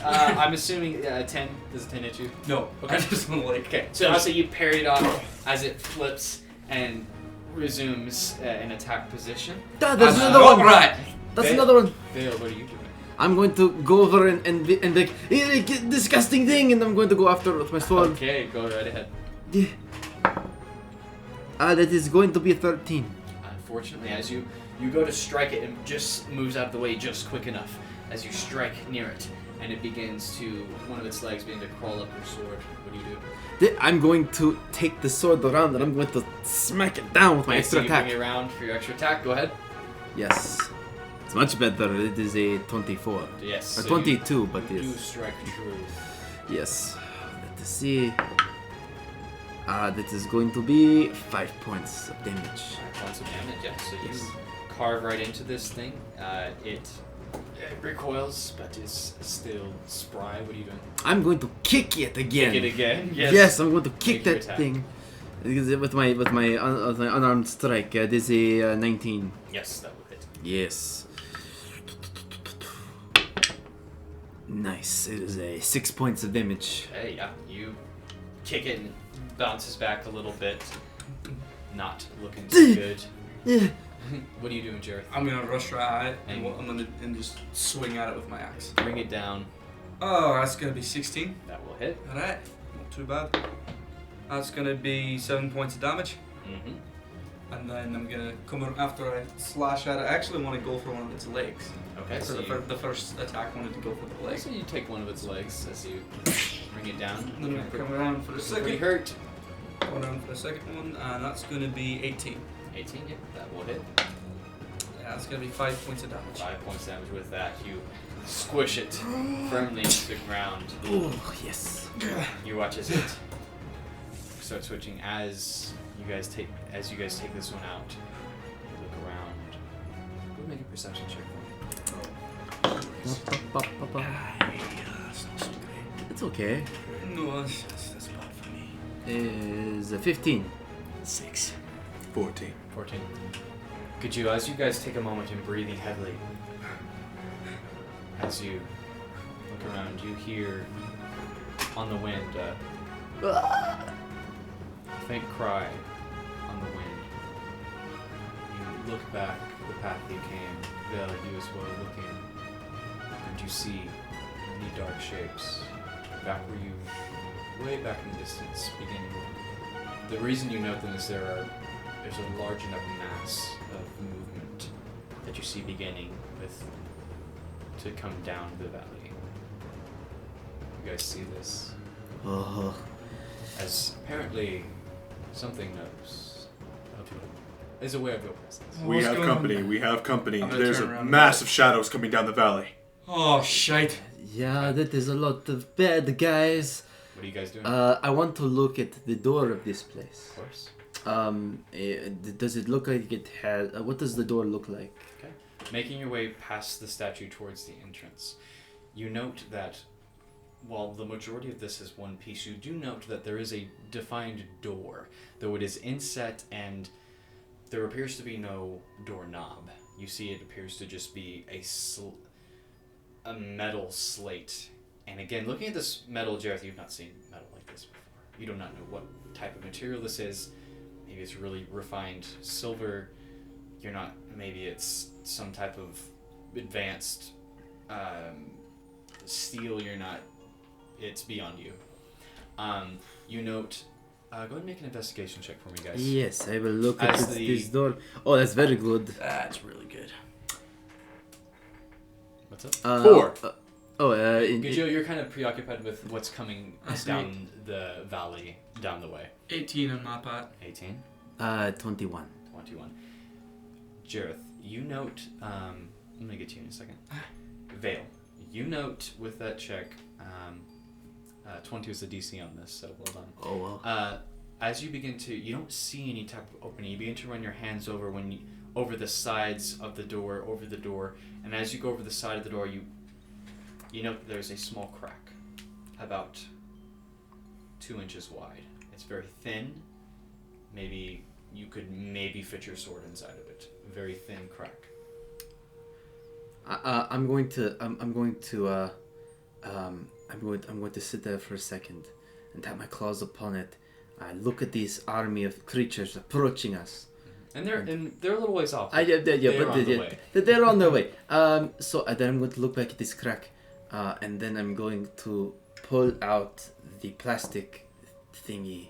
I'm assuming 10. Does a 10 hit you? No, Okay. I just want to like. Okay, so I'll say you parry it off as it flips and resumes in attack position. Dad, there's another one. Right. That's Vale- another one. Vale, what are you doing? I'm going to go over and like, disgusting thing, and I'm going to go after it with my sword. Okay, go right ahead. Yeah. That is going to be 13. Unfortunately, as you go to strike it, it just moves out of the way just quick enough as you strike near it, and it begins to, one of its legs begin to crawl up your sword. What do you do? I'm going to take the sword around and I'm going to smack it down with my Okay, extra so you attack. bring it around for your extra attack. Go ahead. Yes. It's much better. It is a 24. Yes. Or so 22, but you do yes. strike true. Yes. Let's see. That is going to be 5 points of damage. 5 points of damage. Yeah. So you Yes. carve right into this thing. It recoils, but is still spry. What are you doing? I'm going to kick it again. Kick it again. Yes. Yes, I'm going to kick Make your that attack. thing. With my unarmed strike. This is a 19. Yes, that will hit. Yes. Nice. It is a 6 points of damage. Hey, yeah. You kick it and it bounces back a little bit. Not looking too good. Yeah. What are you doing, Jareth? I'm gonna rush right at it And- I'm gonna just swing at it with my axe. Bring it down. Oh, that's gonna be 16. That will hit. All right, not too bad. That's gonna be 7 points of damage, Mm-hmm. and then I'm gonna come after I slash at it. I actually want to go for one of its legs. Okay, So so the first attack, I wanted to go for the leg. so you take one of its legs as you bring it down. And then I come around for the Pretty second. hurt. Go around for the second one, and that's gonna be 18. 18, yeah, that will hit. Yeah, that's gonna be 5 points of damage. 5 points damage with that. You squish it firmly into the ground. Oh, yes. You watch as it start switching as you guys take this one out. You look around. Go make a perception check for me. It's okay. No, that's bad for me. Is a 15. 6. 14. 14. Could you, as you guys take a moment and breathing heavily, as you look around, you hear on the wind a faint cry on the wind. You look back the path you came, Vale, you as well looking, and you see many dark shapes back where you, way back in the distance, beginning. The reason you note them is there's a large enough mass of movement that you see beginning to come down the valley. You guys see this? Oh. As apparently something knows of you, is aware of your presence. We What's have going on? company. We have company. I'm gonna There's turn a around and massive shadows coming down the valley. Oh, shite. Yeah, that is a lot of bad guys. What are you guys doing? I want to look at the door of this place. Of course. Does it look like it has... what does the door look like? Okay. Making your way past the statue towards the entrance, you note that while the majority of this is one piece, you do note that there is a defined door, though it is inset and there appears to be no doorknob. You see it appears to just be a metal slate. And again, looking at this metal, Jareth, you've not seen metal like this before. You do not know what type of material this is. Maybe it's really refined silver. Maybe it's some type of advanced steel. It's beyond you. You note, go ahead and make an investigation check for me, guys. Yes, I will look at As this door. Oh, that's very good. That's really good. What's up? 4. Gajil, you're kind of preoccupied with what's coming That's down the valley, down the way. 18 on my part. 18, 21. 21. Jareth, you note, I'm going to get to you in a second. Vale, you note with that check, 22 is the DC on this, so well done. Oh, well. As you begin to, you don't see any type of opening. You begin to run your hands over over the sides of the door, and as you go over the side of the door, you note that there's a small crack, about 2 inches wide. It's very thin. Maybe you could fit your sword inside of it. Very thin crack. I'm going to sit there for a second and tap my claws upon it. I look at this army of creatures approaching us. And they're a little ways off. They're on their way. So then I'm going to look back at this crack, and then I'm going to pull out the plastic thingy.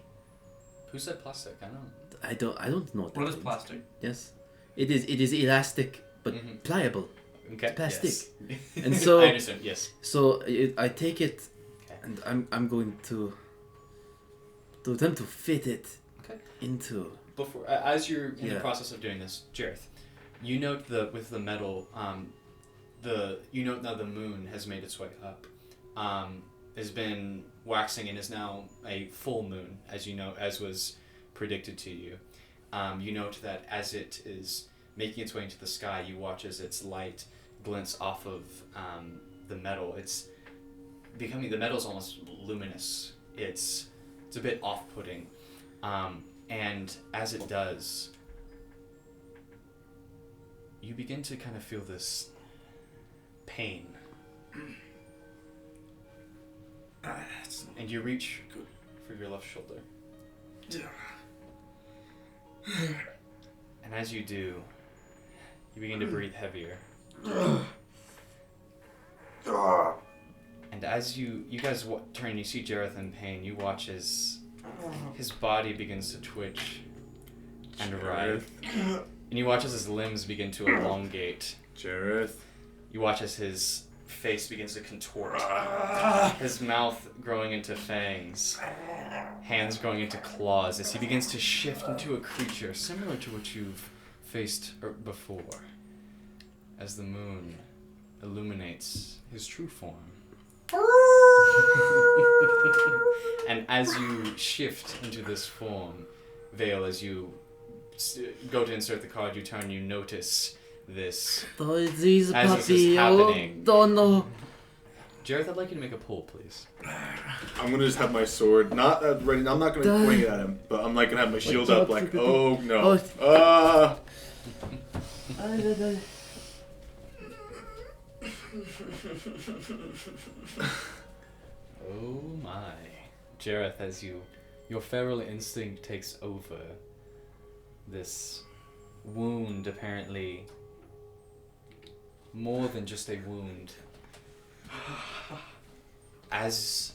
Who said plastic? I don't. I don't know What is plastic? Yes, it is elastic but pliable. Okay. Plastic. Yes. And so I understand. Yes. So I take it, Okay. and I'm going to attempt to fit it Okay. into. Before, as you're in the process of doing this, Jareth, you note with the metal, you note now the moon has made its way up, has been waxing and is now a full moon, as you know, as was predicted to you. You note that as it is making its way into the sky, you watch as its light glints off of the metal. It's becoming, the metal's almost luminous. It's a bit off-putting. And as it does, you begin to kind of feel this pain. And you reach for your left shoulder. And as you do, you begin to breathe heavier. And as you guys turn, you see Jareth in pain. You watch as his body begins to twitch and writhe. And you watch as his limbs begin to elongate. Jareth. You watch as his face begins to contort. His mouth growing into fangs. Hands growing into claws as he begins to shift into a creature similar to what you've faced before. As the moon illuminates his true form. And as you shift into this form, Vale, as you go to insert the card, you turn, you notice this. This is As this is happening. Don't know. Jareth, I'd like you to make a pull, please. I'm gonna just have my sword not ready. I'm not gonna point it at him, but I'm like gonna have my shield up, like, oh no. Oh my. Jareth, as your feral instinct takes over, this wound apparently more than just a wound. As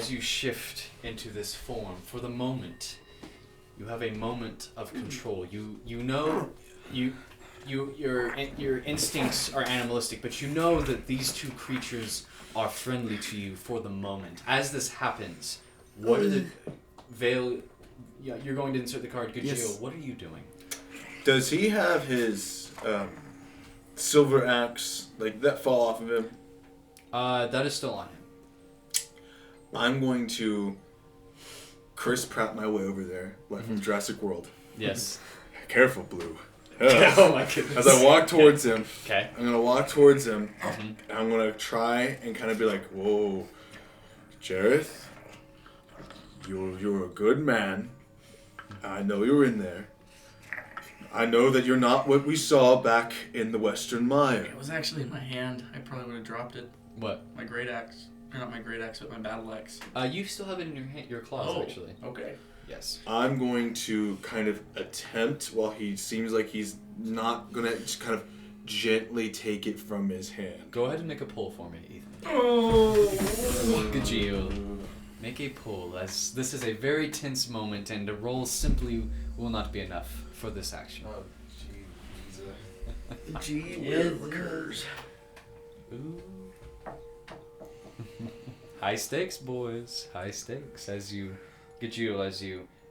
you shift into this form, for the moment, you have a moment of control. You know your instincts are animalistic, but you know that these two creatures are friendly to you for the moment. As this happens, what are the Vale? Yeah, you're going to insert the card. Gajeel, Yes. what are you doing? Does he have his silver axe like that fall off of him? That is still on him. I'm going to Chris Pratt my way over there, like from Jurassic World. Yes. Careful, Blue. Oh my goodness. As I walk towards him, Okay. I'm gonna walk towards him, Mhm. and I'm gonna try and kind of be like, "Whoa, Jareth, you're a good man. I know you're in there. I know that you're not what we saw back in the Western Mire. It was actually in my hand. I probably would have dropped it. What? My great axe. Or not my great axe, but my battle axe. You still have it in your claws, actually. Okay. Yes. I'm going to kind of attempt, while he seems like he's not gonna, just kind of gently take it from his hand. Go ahead and make a pull for me, Ethan. Oh. Gajeel, make a pull, as this is a very tense moment, and a roll simply will not be enough for this action. Oh, jeez. Gee whiz. Ooh. High stakes, boys. High stakes. As you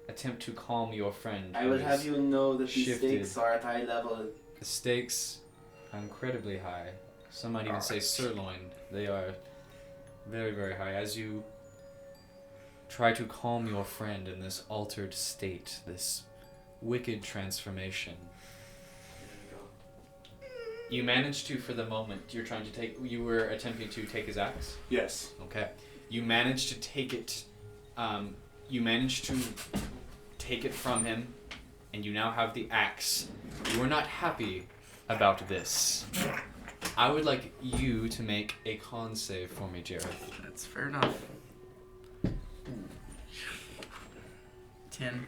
attempt to calm your friend. I would who have is you know that these shifted. stakes are at high level. The stakes are incredibly high. Some might even say sirloin. They are very, very high. As you try to calm your friend in this altered state, this wicked transformation, you manage to, for the moment, you were attempting to take his axe? Yes. Okay. You managed to take it, you managed to take it from him, and you now have the axe. You are not happy about this. I would like you to make a con save for me, Jareth. That's fair enough. 10.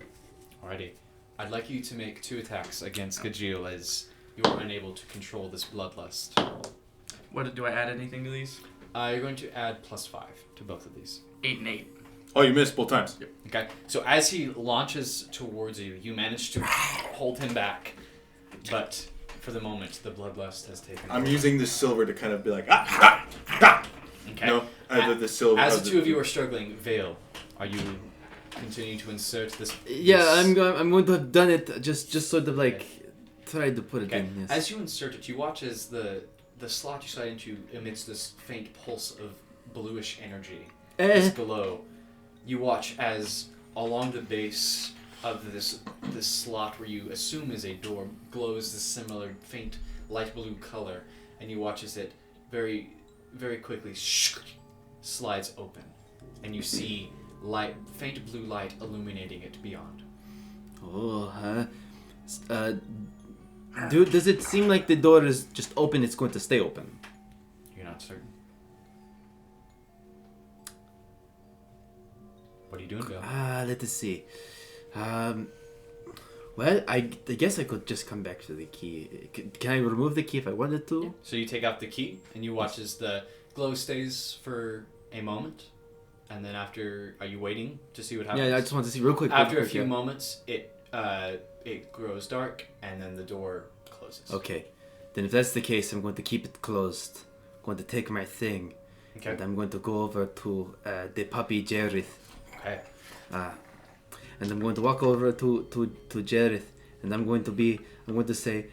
Alrighty. I'd like you to make 2 attacks against Gajeel as you are unable to control this bloodlust. What do I add anything to these? You're going to add +5 to both of these. 8 and 8. Oh, you missed both times. Okay, so as he launches towards you, you manage to hold him back, but for the moment, the bloodlust has taken I'm over. using the silver to kind of be like, ah! Okay. No, the silver. As the two of you are struggling, Vale, are you continuing to insert this? Yeah, this- I'm going to have done it. Just sort of like tried to put it Okay. in. Yes. As you insert it, you watch as the slot you slide into emits this faint pulse of bluish energy, this glow. You watch as along the base of this slot where you assume is a door glows this similar faint light blue color, and you watch as it very, very quickly slides open, and you see faint blue light illuminating it beyond. Oh, dude, does it seem like the door is just open? It's going to stay open. You're not certain. What are you doing, Bill? Let us see. Well, I guess I could just come back to the key. Can I remove the key if I wanted to? So you take out the key, and you watch as the glow stays for a moment, and then after, are you waiting to see what happens? Yeah, I just want to see real quick. After real a quick, few yeah. moments, it grows dark, and then the door closes. Okay, then if that's the case, I'm going to keep it closed. I'm going to take my thing, Okay. and I'm going to go over to the puppy Jareth. Okay. And I'm going to walk over to Jareth, and I'm going to say,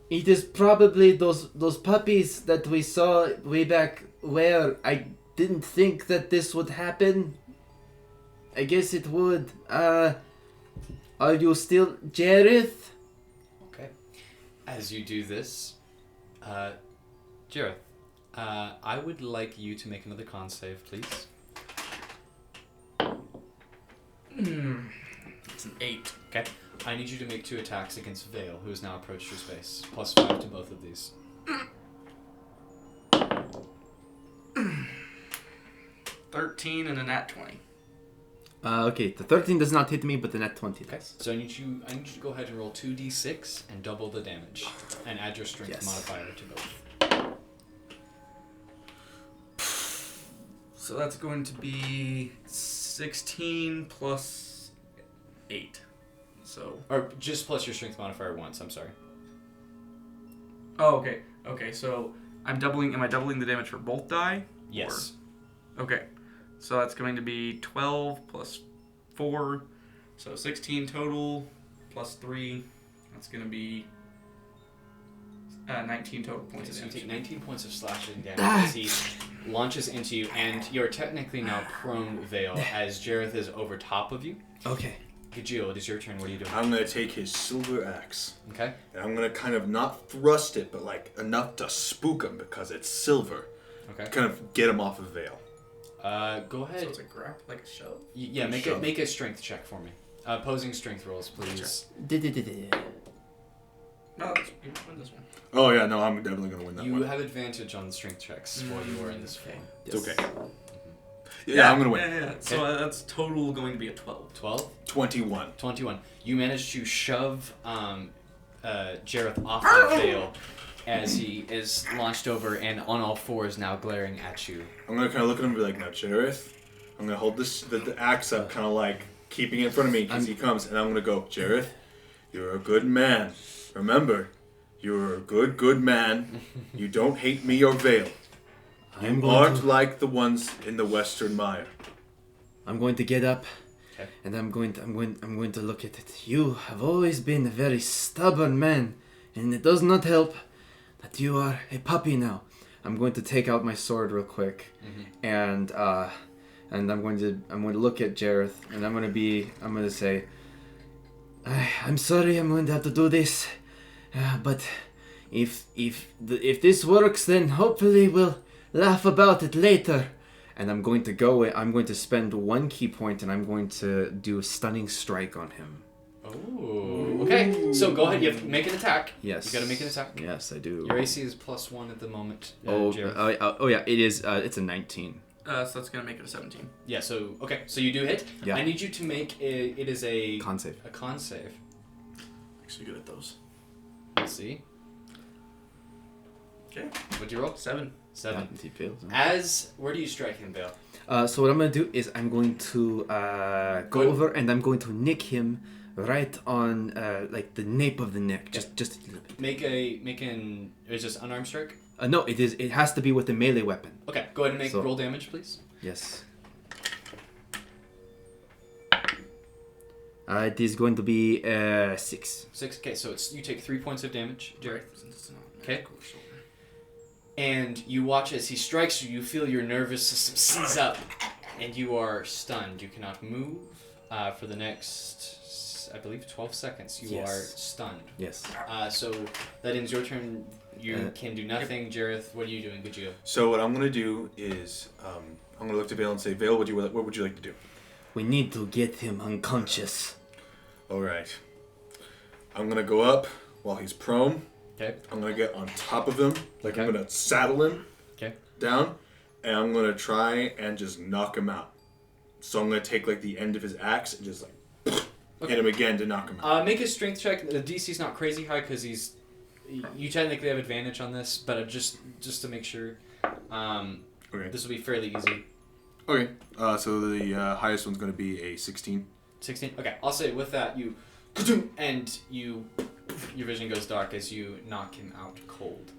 it is probably those puppies that we saw way back where. I didn't think that this would happen. I guess it would. Are you still Jareth? Okay. As you do this, Jareth, I would like you to make another con save, please. It's an 8. Okay. I need you to make 2 attacks against Vale, who has now approached your space. +5 to both of these. 13 and a nat 20. Okay, the 13 does not hit me, but the net 20 Okay. does. So I need you to go ahead and roll 2d6 and double the damage, and add your strength Yes. modifier to both. So that's going to be 16 plus 8. So. Or just plus your strength modifier once. I'm sorry. Oh, okay. Okay, so am I doubling the damage for both die? Yes. Okay. So that's going to be 12 plus 4. So 16 total plus 3. That's going to be 19 total points of So you damage. take 19 points of slashing damage as he launches into you, and you're technically now prone, Vale, as Jareth is over top of you. Okay. Gajeel, it is your turn. What are you doing? I'm gonna take his silver axe, Okay. and I'm gonna kind of not thrust it, but like enough to spook him because it's silver. Okay. Kind of get him off of Vale. Go ahead. So it's a grab, like a shove? Yeah, Shove. make a strength check for me. Opposing strength rolls, please. No, you win this one. Oh yeah, no, I'm definitely gonna win that You one. have advantage on strength checks while you are in this form. It's okay. Yeah, I'm gonna win. Yeah. So that's total going to be a 12. 12? 21. 21. You manage to shove Jareth off the Vale as he is launched over and on all fours now glaring at you. I'm gonna kind of look at him and be like, now, Jareth, I'm gonna hold the axe up, kind of like keeping it in front of me as he comes, and I'm gonna go, Jareth, you're a good man. Remember, you're a good man. You don't hate me or Vale. I'm You going aren't to- like the ones in the Western Mire. I'm going to get up, Okay. and I'm going to look at it. You have always been a very stubborn man, and it does not help that you are a puppy now. I'm going to take out my sword real quick, and I'm going to look at Jareth, and I'm going to say, I'm sorry, I'm going to have to do this, but if this works, then hopefully we'll laugh about it later. And I'm going to spend 1 key point, and I'm going to do a stunning strike on him. Oh. Okay. So go ahead. You have to make an attack. Yes. You got to make an attack. Yes, I do. Your AC is +1 at the moment. Jared. Yeah, it is. It's a 19. So that's gonna make it a 17. Yeah. So okay. So you do hit. Yeah. I need you to make it is a Con save. A con save. Actually good at those. Let's see. Okay. What'd you roll? 7. 7. Yeah, if he fails. Where do you strike him, Bill? So what I'm gonna do is I'm going to go over and I'm going to nick him right on like the nape of the neck, just a little bit. Is this unarmed strike? No, it is. It has to be with a melee weapon. Okay, go ahead and roll damage, please. Yes. It is going to be 6. 6. Okay, so you take 3 points of damage, Jared. Okay. Cool, sure. And you watch as he strikes you. You feel your nervous system seize up, and you are stunned. You cannot move for the next, I believe, 12 seconds. You Yes. are stunned. Yes. So that ends your turn. You can do nothing. Jareth, what are you doing? Good you go. So what I'm gonna do is I'm gonna look to Vale and say, Vale, what would you like to do? We need to get him unconscious. All right. I'm gonna go up while he's prone. Okay. I'm gonna get on top of him, like I'm Okay. gonna saddle him Okay. down, and I'm gonna try and just knock him out. So I'm gonna take like the end of his axe and just like hit him again to knock him out. Make a strength check. The DC's not crazy high because you technically have advantage on this, but just to make sure, Okay. this will be fairly easy. Okay. So the highest one's gonna be a 16. 16. Okay, I'll say with that and your vision goes dark as you knock him out cold.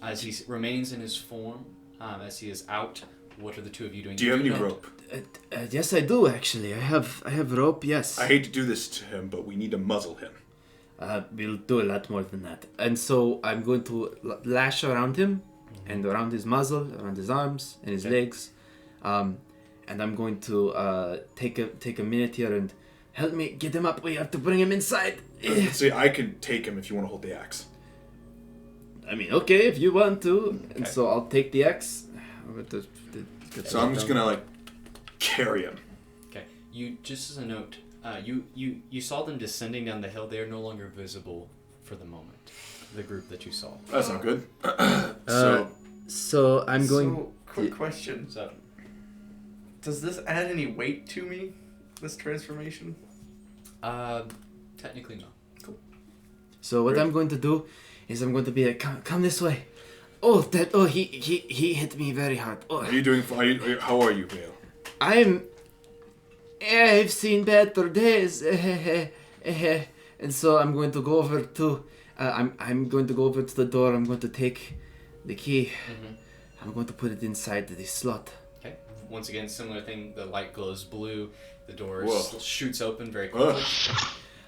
As he remains in his form, as he is out, what are the two of you doing? Do you have any rope? Yes, I do actually. I have rope. Yes. I hate to do this to him, but we need to muzzle him. We'll do a lot more than that. And so I'm going to lash around him, and around his muzzle, around his arms and his legs, and I'm going to take a minute here and help me get him up. We have to bring him inside. See, I can take him if you want to hold the axe. I mean, okay, if you want to. And Okay. so I'll take the axe. So I'm just gonna like carry him. Okay. You just as a note, you saw them descending down the hill. They are no longer visible for the moment. The group that you saw. That's not good. So I'm going. So, quick question. So Does this add any weight to me? This transformation? technically no. So what Great. I'm going to do is I'm going to be like, come this way. He hit me very hard. Oh, Are you doing? How are you, Vale? I've seen better days. And so I'm going to go over to, I'm going to go over to the door. I'm going to take the key. Mm-hmm. I'm going to put it inside the slot. Okay. Once again, similar thing. The light glows blue. The door Whoa. shoots open very quickly.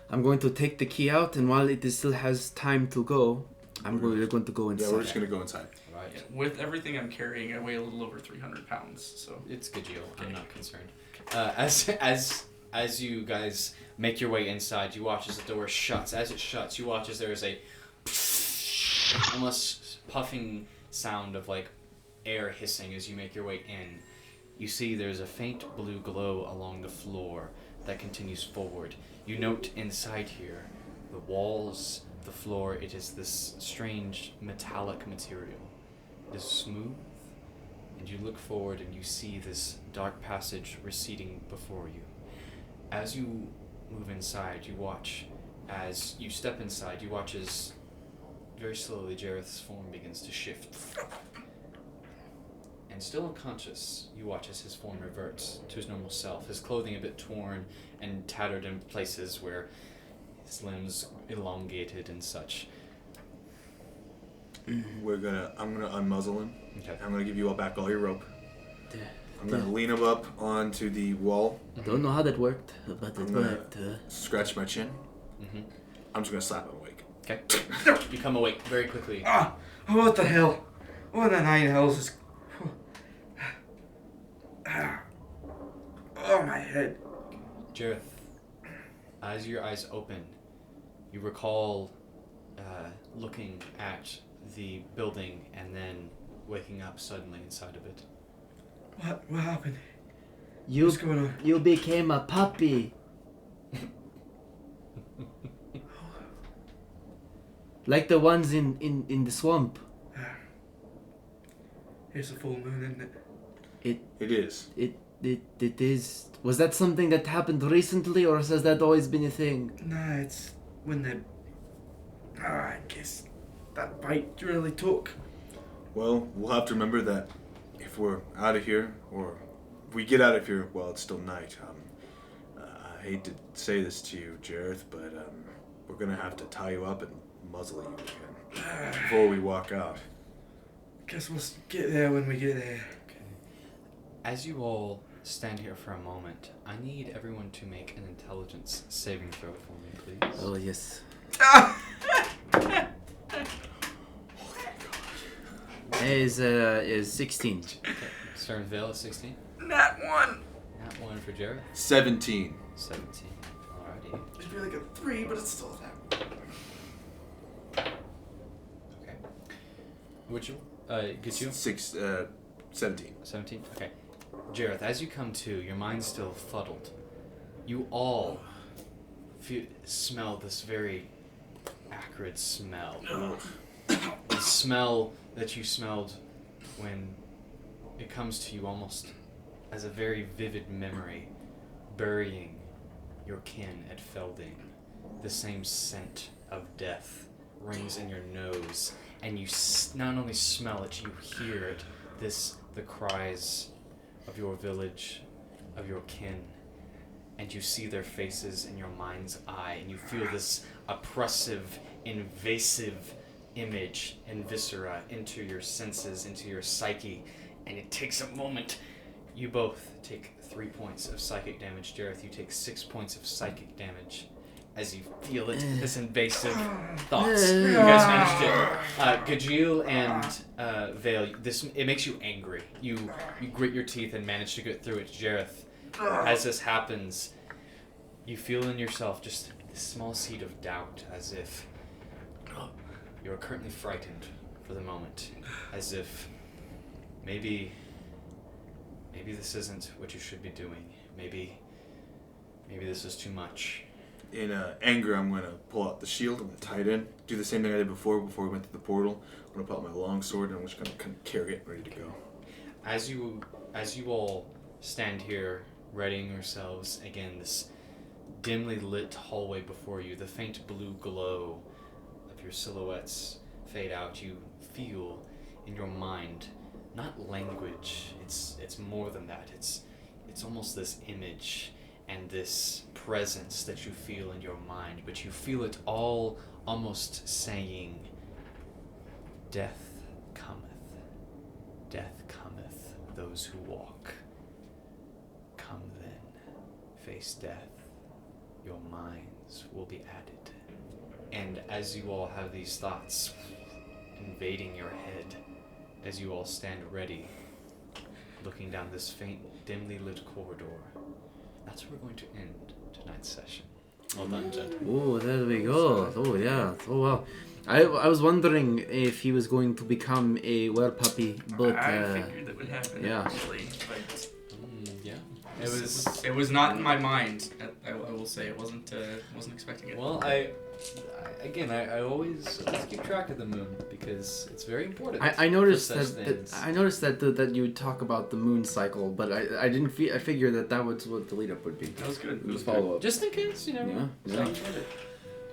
I'm going to take the key out, and while it still has time to go, we're going to go Yeah, inside. we're just gonna go inside. Right. Yeah, with everything I'm carrying, I weigh a little over 300 pounds, so... It's good, Gio. I'm not concerned. As you guys make your way inside, you watch as the door shuts. As it shuts, you watch as there is a almost puffing sound of like air hissing as you make your way in. You see there's a faint blue glow along the floor that continues forward. You note inside here, the walls, the floor, it is this strange metallic material. It is smooth, and you look forward and you see this dark passage receding before you. As you move inside, you watch as you step inside, you watch as very slowly Jareth's form begins to shift. And still unconscious, you watch as his form reverts to his normal self, his clothing a bit torn and tattered in places where his limbs elongated and such. I'm gonna unmuzzle him. Okay. I'm gonna give you all back all your rope. I'm gonna lean him up onto the wall, Don't know how that worked, but it I'm gonna- worked. scratch my chin. Mm-hmm. I'm just gonna slap him awake. Okay. You come awake very quickly. Ah! What the hell? What the nine hells is... Oh, my head. Jareth, as your eyes open, you recall looking at the building and then waking up suddenly inside of it. What happened? You What's going on? became a puppy. Like the ones in the swamp. It's a full moon, isn't it? It is. It is. Was that something that happened recently, or has that always been a thing? Nah, it's when the... I guess that bite really took. Well, we'll have to remember that if we're out of here, or if we get out of here while it's still night, I hate to say this to you, Jareth, but we're gonna have to tie you up and muzzle you again before we walk out. Guess we'll get there when we get there. Okay. As you all stand here for a moment, I need everyone to make an intelligence saving throw for me, please. Oh yes. Is 16. Okay. Stern Vale is 16. Nat 1! Nat 1 for Jared. 17. 17. Alrighty. It'd be like a 3, but it's still that. Okay. Which get you? 17. 17? Okay. Jareth, as you come to, your mind's still fuddled. You all smell this very acrid smell. The smell that you smelled when it comes to you almost as a very vivid memory, burying your kin at Felding. The same scent of death rings in your nose, and you not only smell it, you hear it. The cries of your village, of your kin, and you see their faces in your mind's eye, and you feel this oppressive, invasive image and viscera into your senses, into your psyche, and it takes a moment. You both take 3 points of psychic damage. Jareth, you take 6 points of psychic damage as you feel it, this invasive thoughts. You guys managed it. Gajil and Vale, it makes you angry. You grit your teeth and manage to get through it. Jareth, as this happens, you feel in yourself just this small seed of doubt, as if you are currently frightened for the moment, as if maybe this isn't what you should be doing. Maybe this is too much. In anger, I'm going to pull out the shield. I'm going to tie it in. Do the same thing I did before we went to the portal. I'm going to pull out my long sword, and I'm just going to kind of carry it ready to go. As you all stand here, readying yourselves, again, this dimly lit hallway before you, the faint blue glow of your silhouettes fade out. You feel in your mind, not language, it's more than that. It's almost this image and this presence that you feel in your mind, but you feel it all almost saying, death cometh those who walk. Come then, face death, your minds will be added. And as you all have these thoughts invading your head, as you all stand ready, looking down this faint, dimly lit corridor, that's where we're going to end tonight's session. Well done, gentlemen. Oh, there we go. Oh, yeah. Oh, wow. I was wondering if he was going to become a werepuppy, but I figured that would happen. yeah. Actually, but Yeah. it was not in my mind. I will say I wasn't expecting it. Well, I always keep track of the moon because it's very important. I noticed for such that things. I noticed that you would talk about the moon cycle, but I didn't I figured that was what the lead up would be. That was good. It was follow up. Just in case, you never know. Yeah. So I enjoyed it.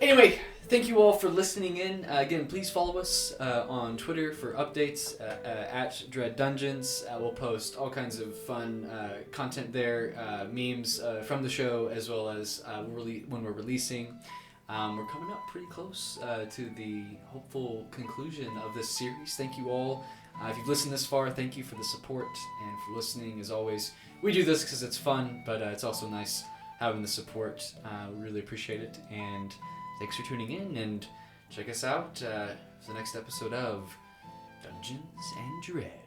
Anyway, thank you all for listening in. Again, please follow us on Twitter for updates at Dread Dungeons. We'll post all kinds of fun content there, memes from the show, as well as when we're releasing. We're coming up pretty close to the hopeful conclusion of this series. Thank you all. If you've listened this far, thank you for the support and for listening. As always, we do this because it's fun, but it's also nice having the support. We really appreciate it. And thanks for tuning in, and check us out for the next episode of Dungeons and Dread.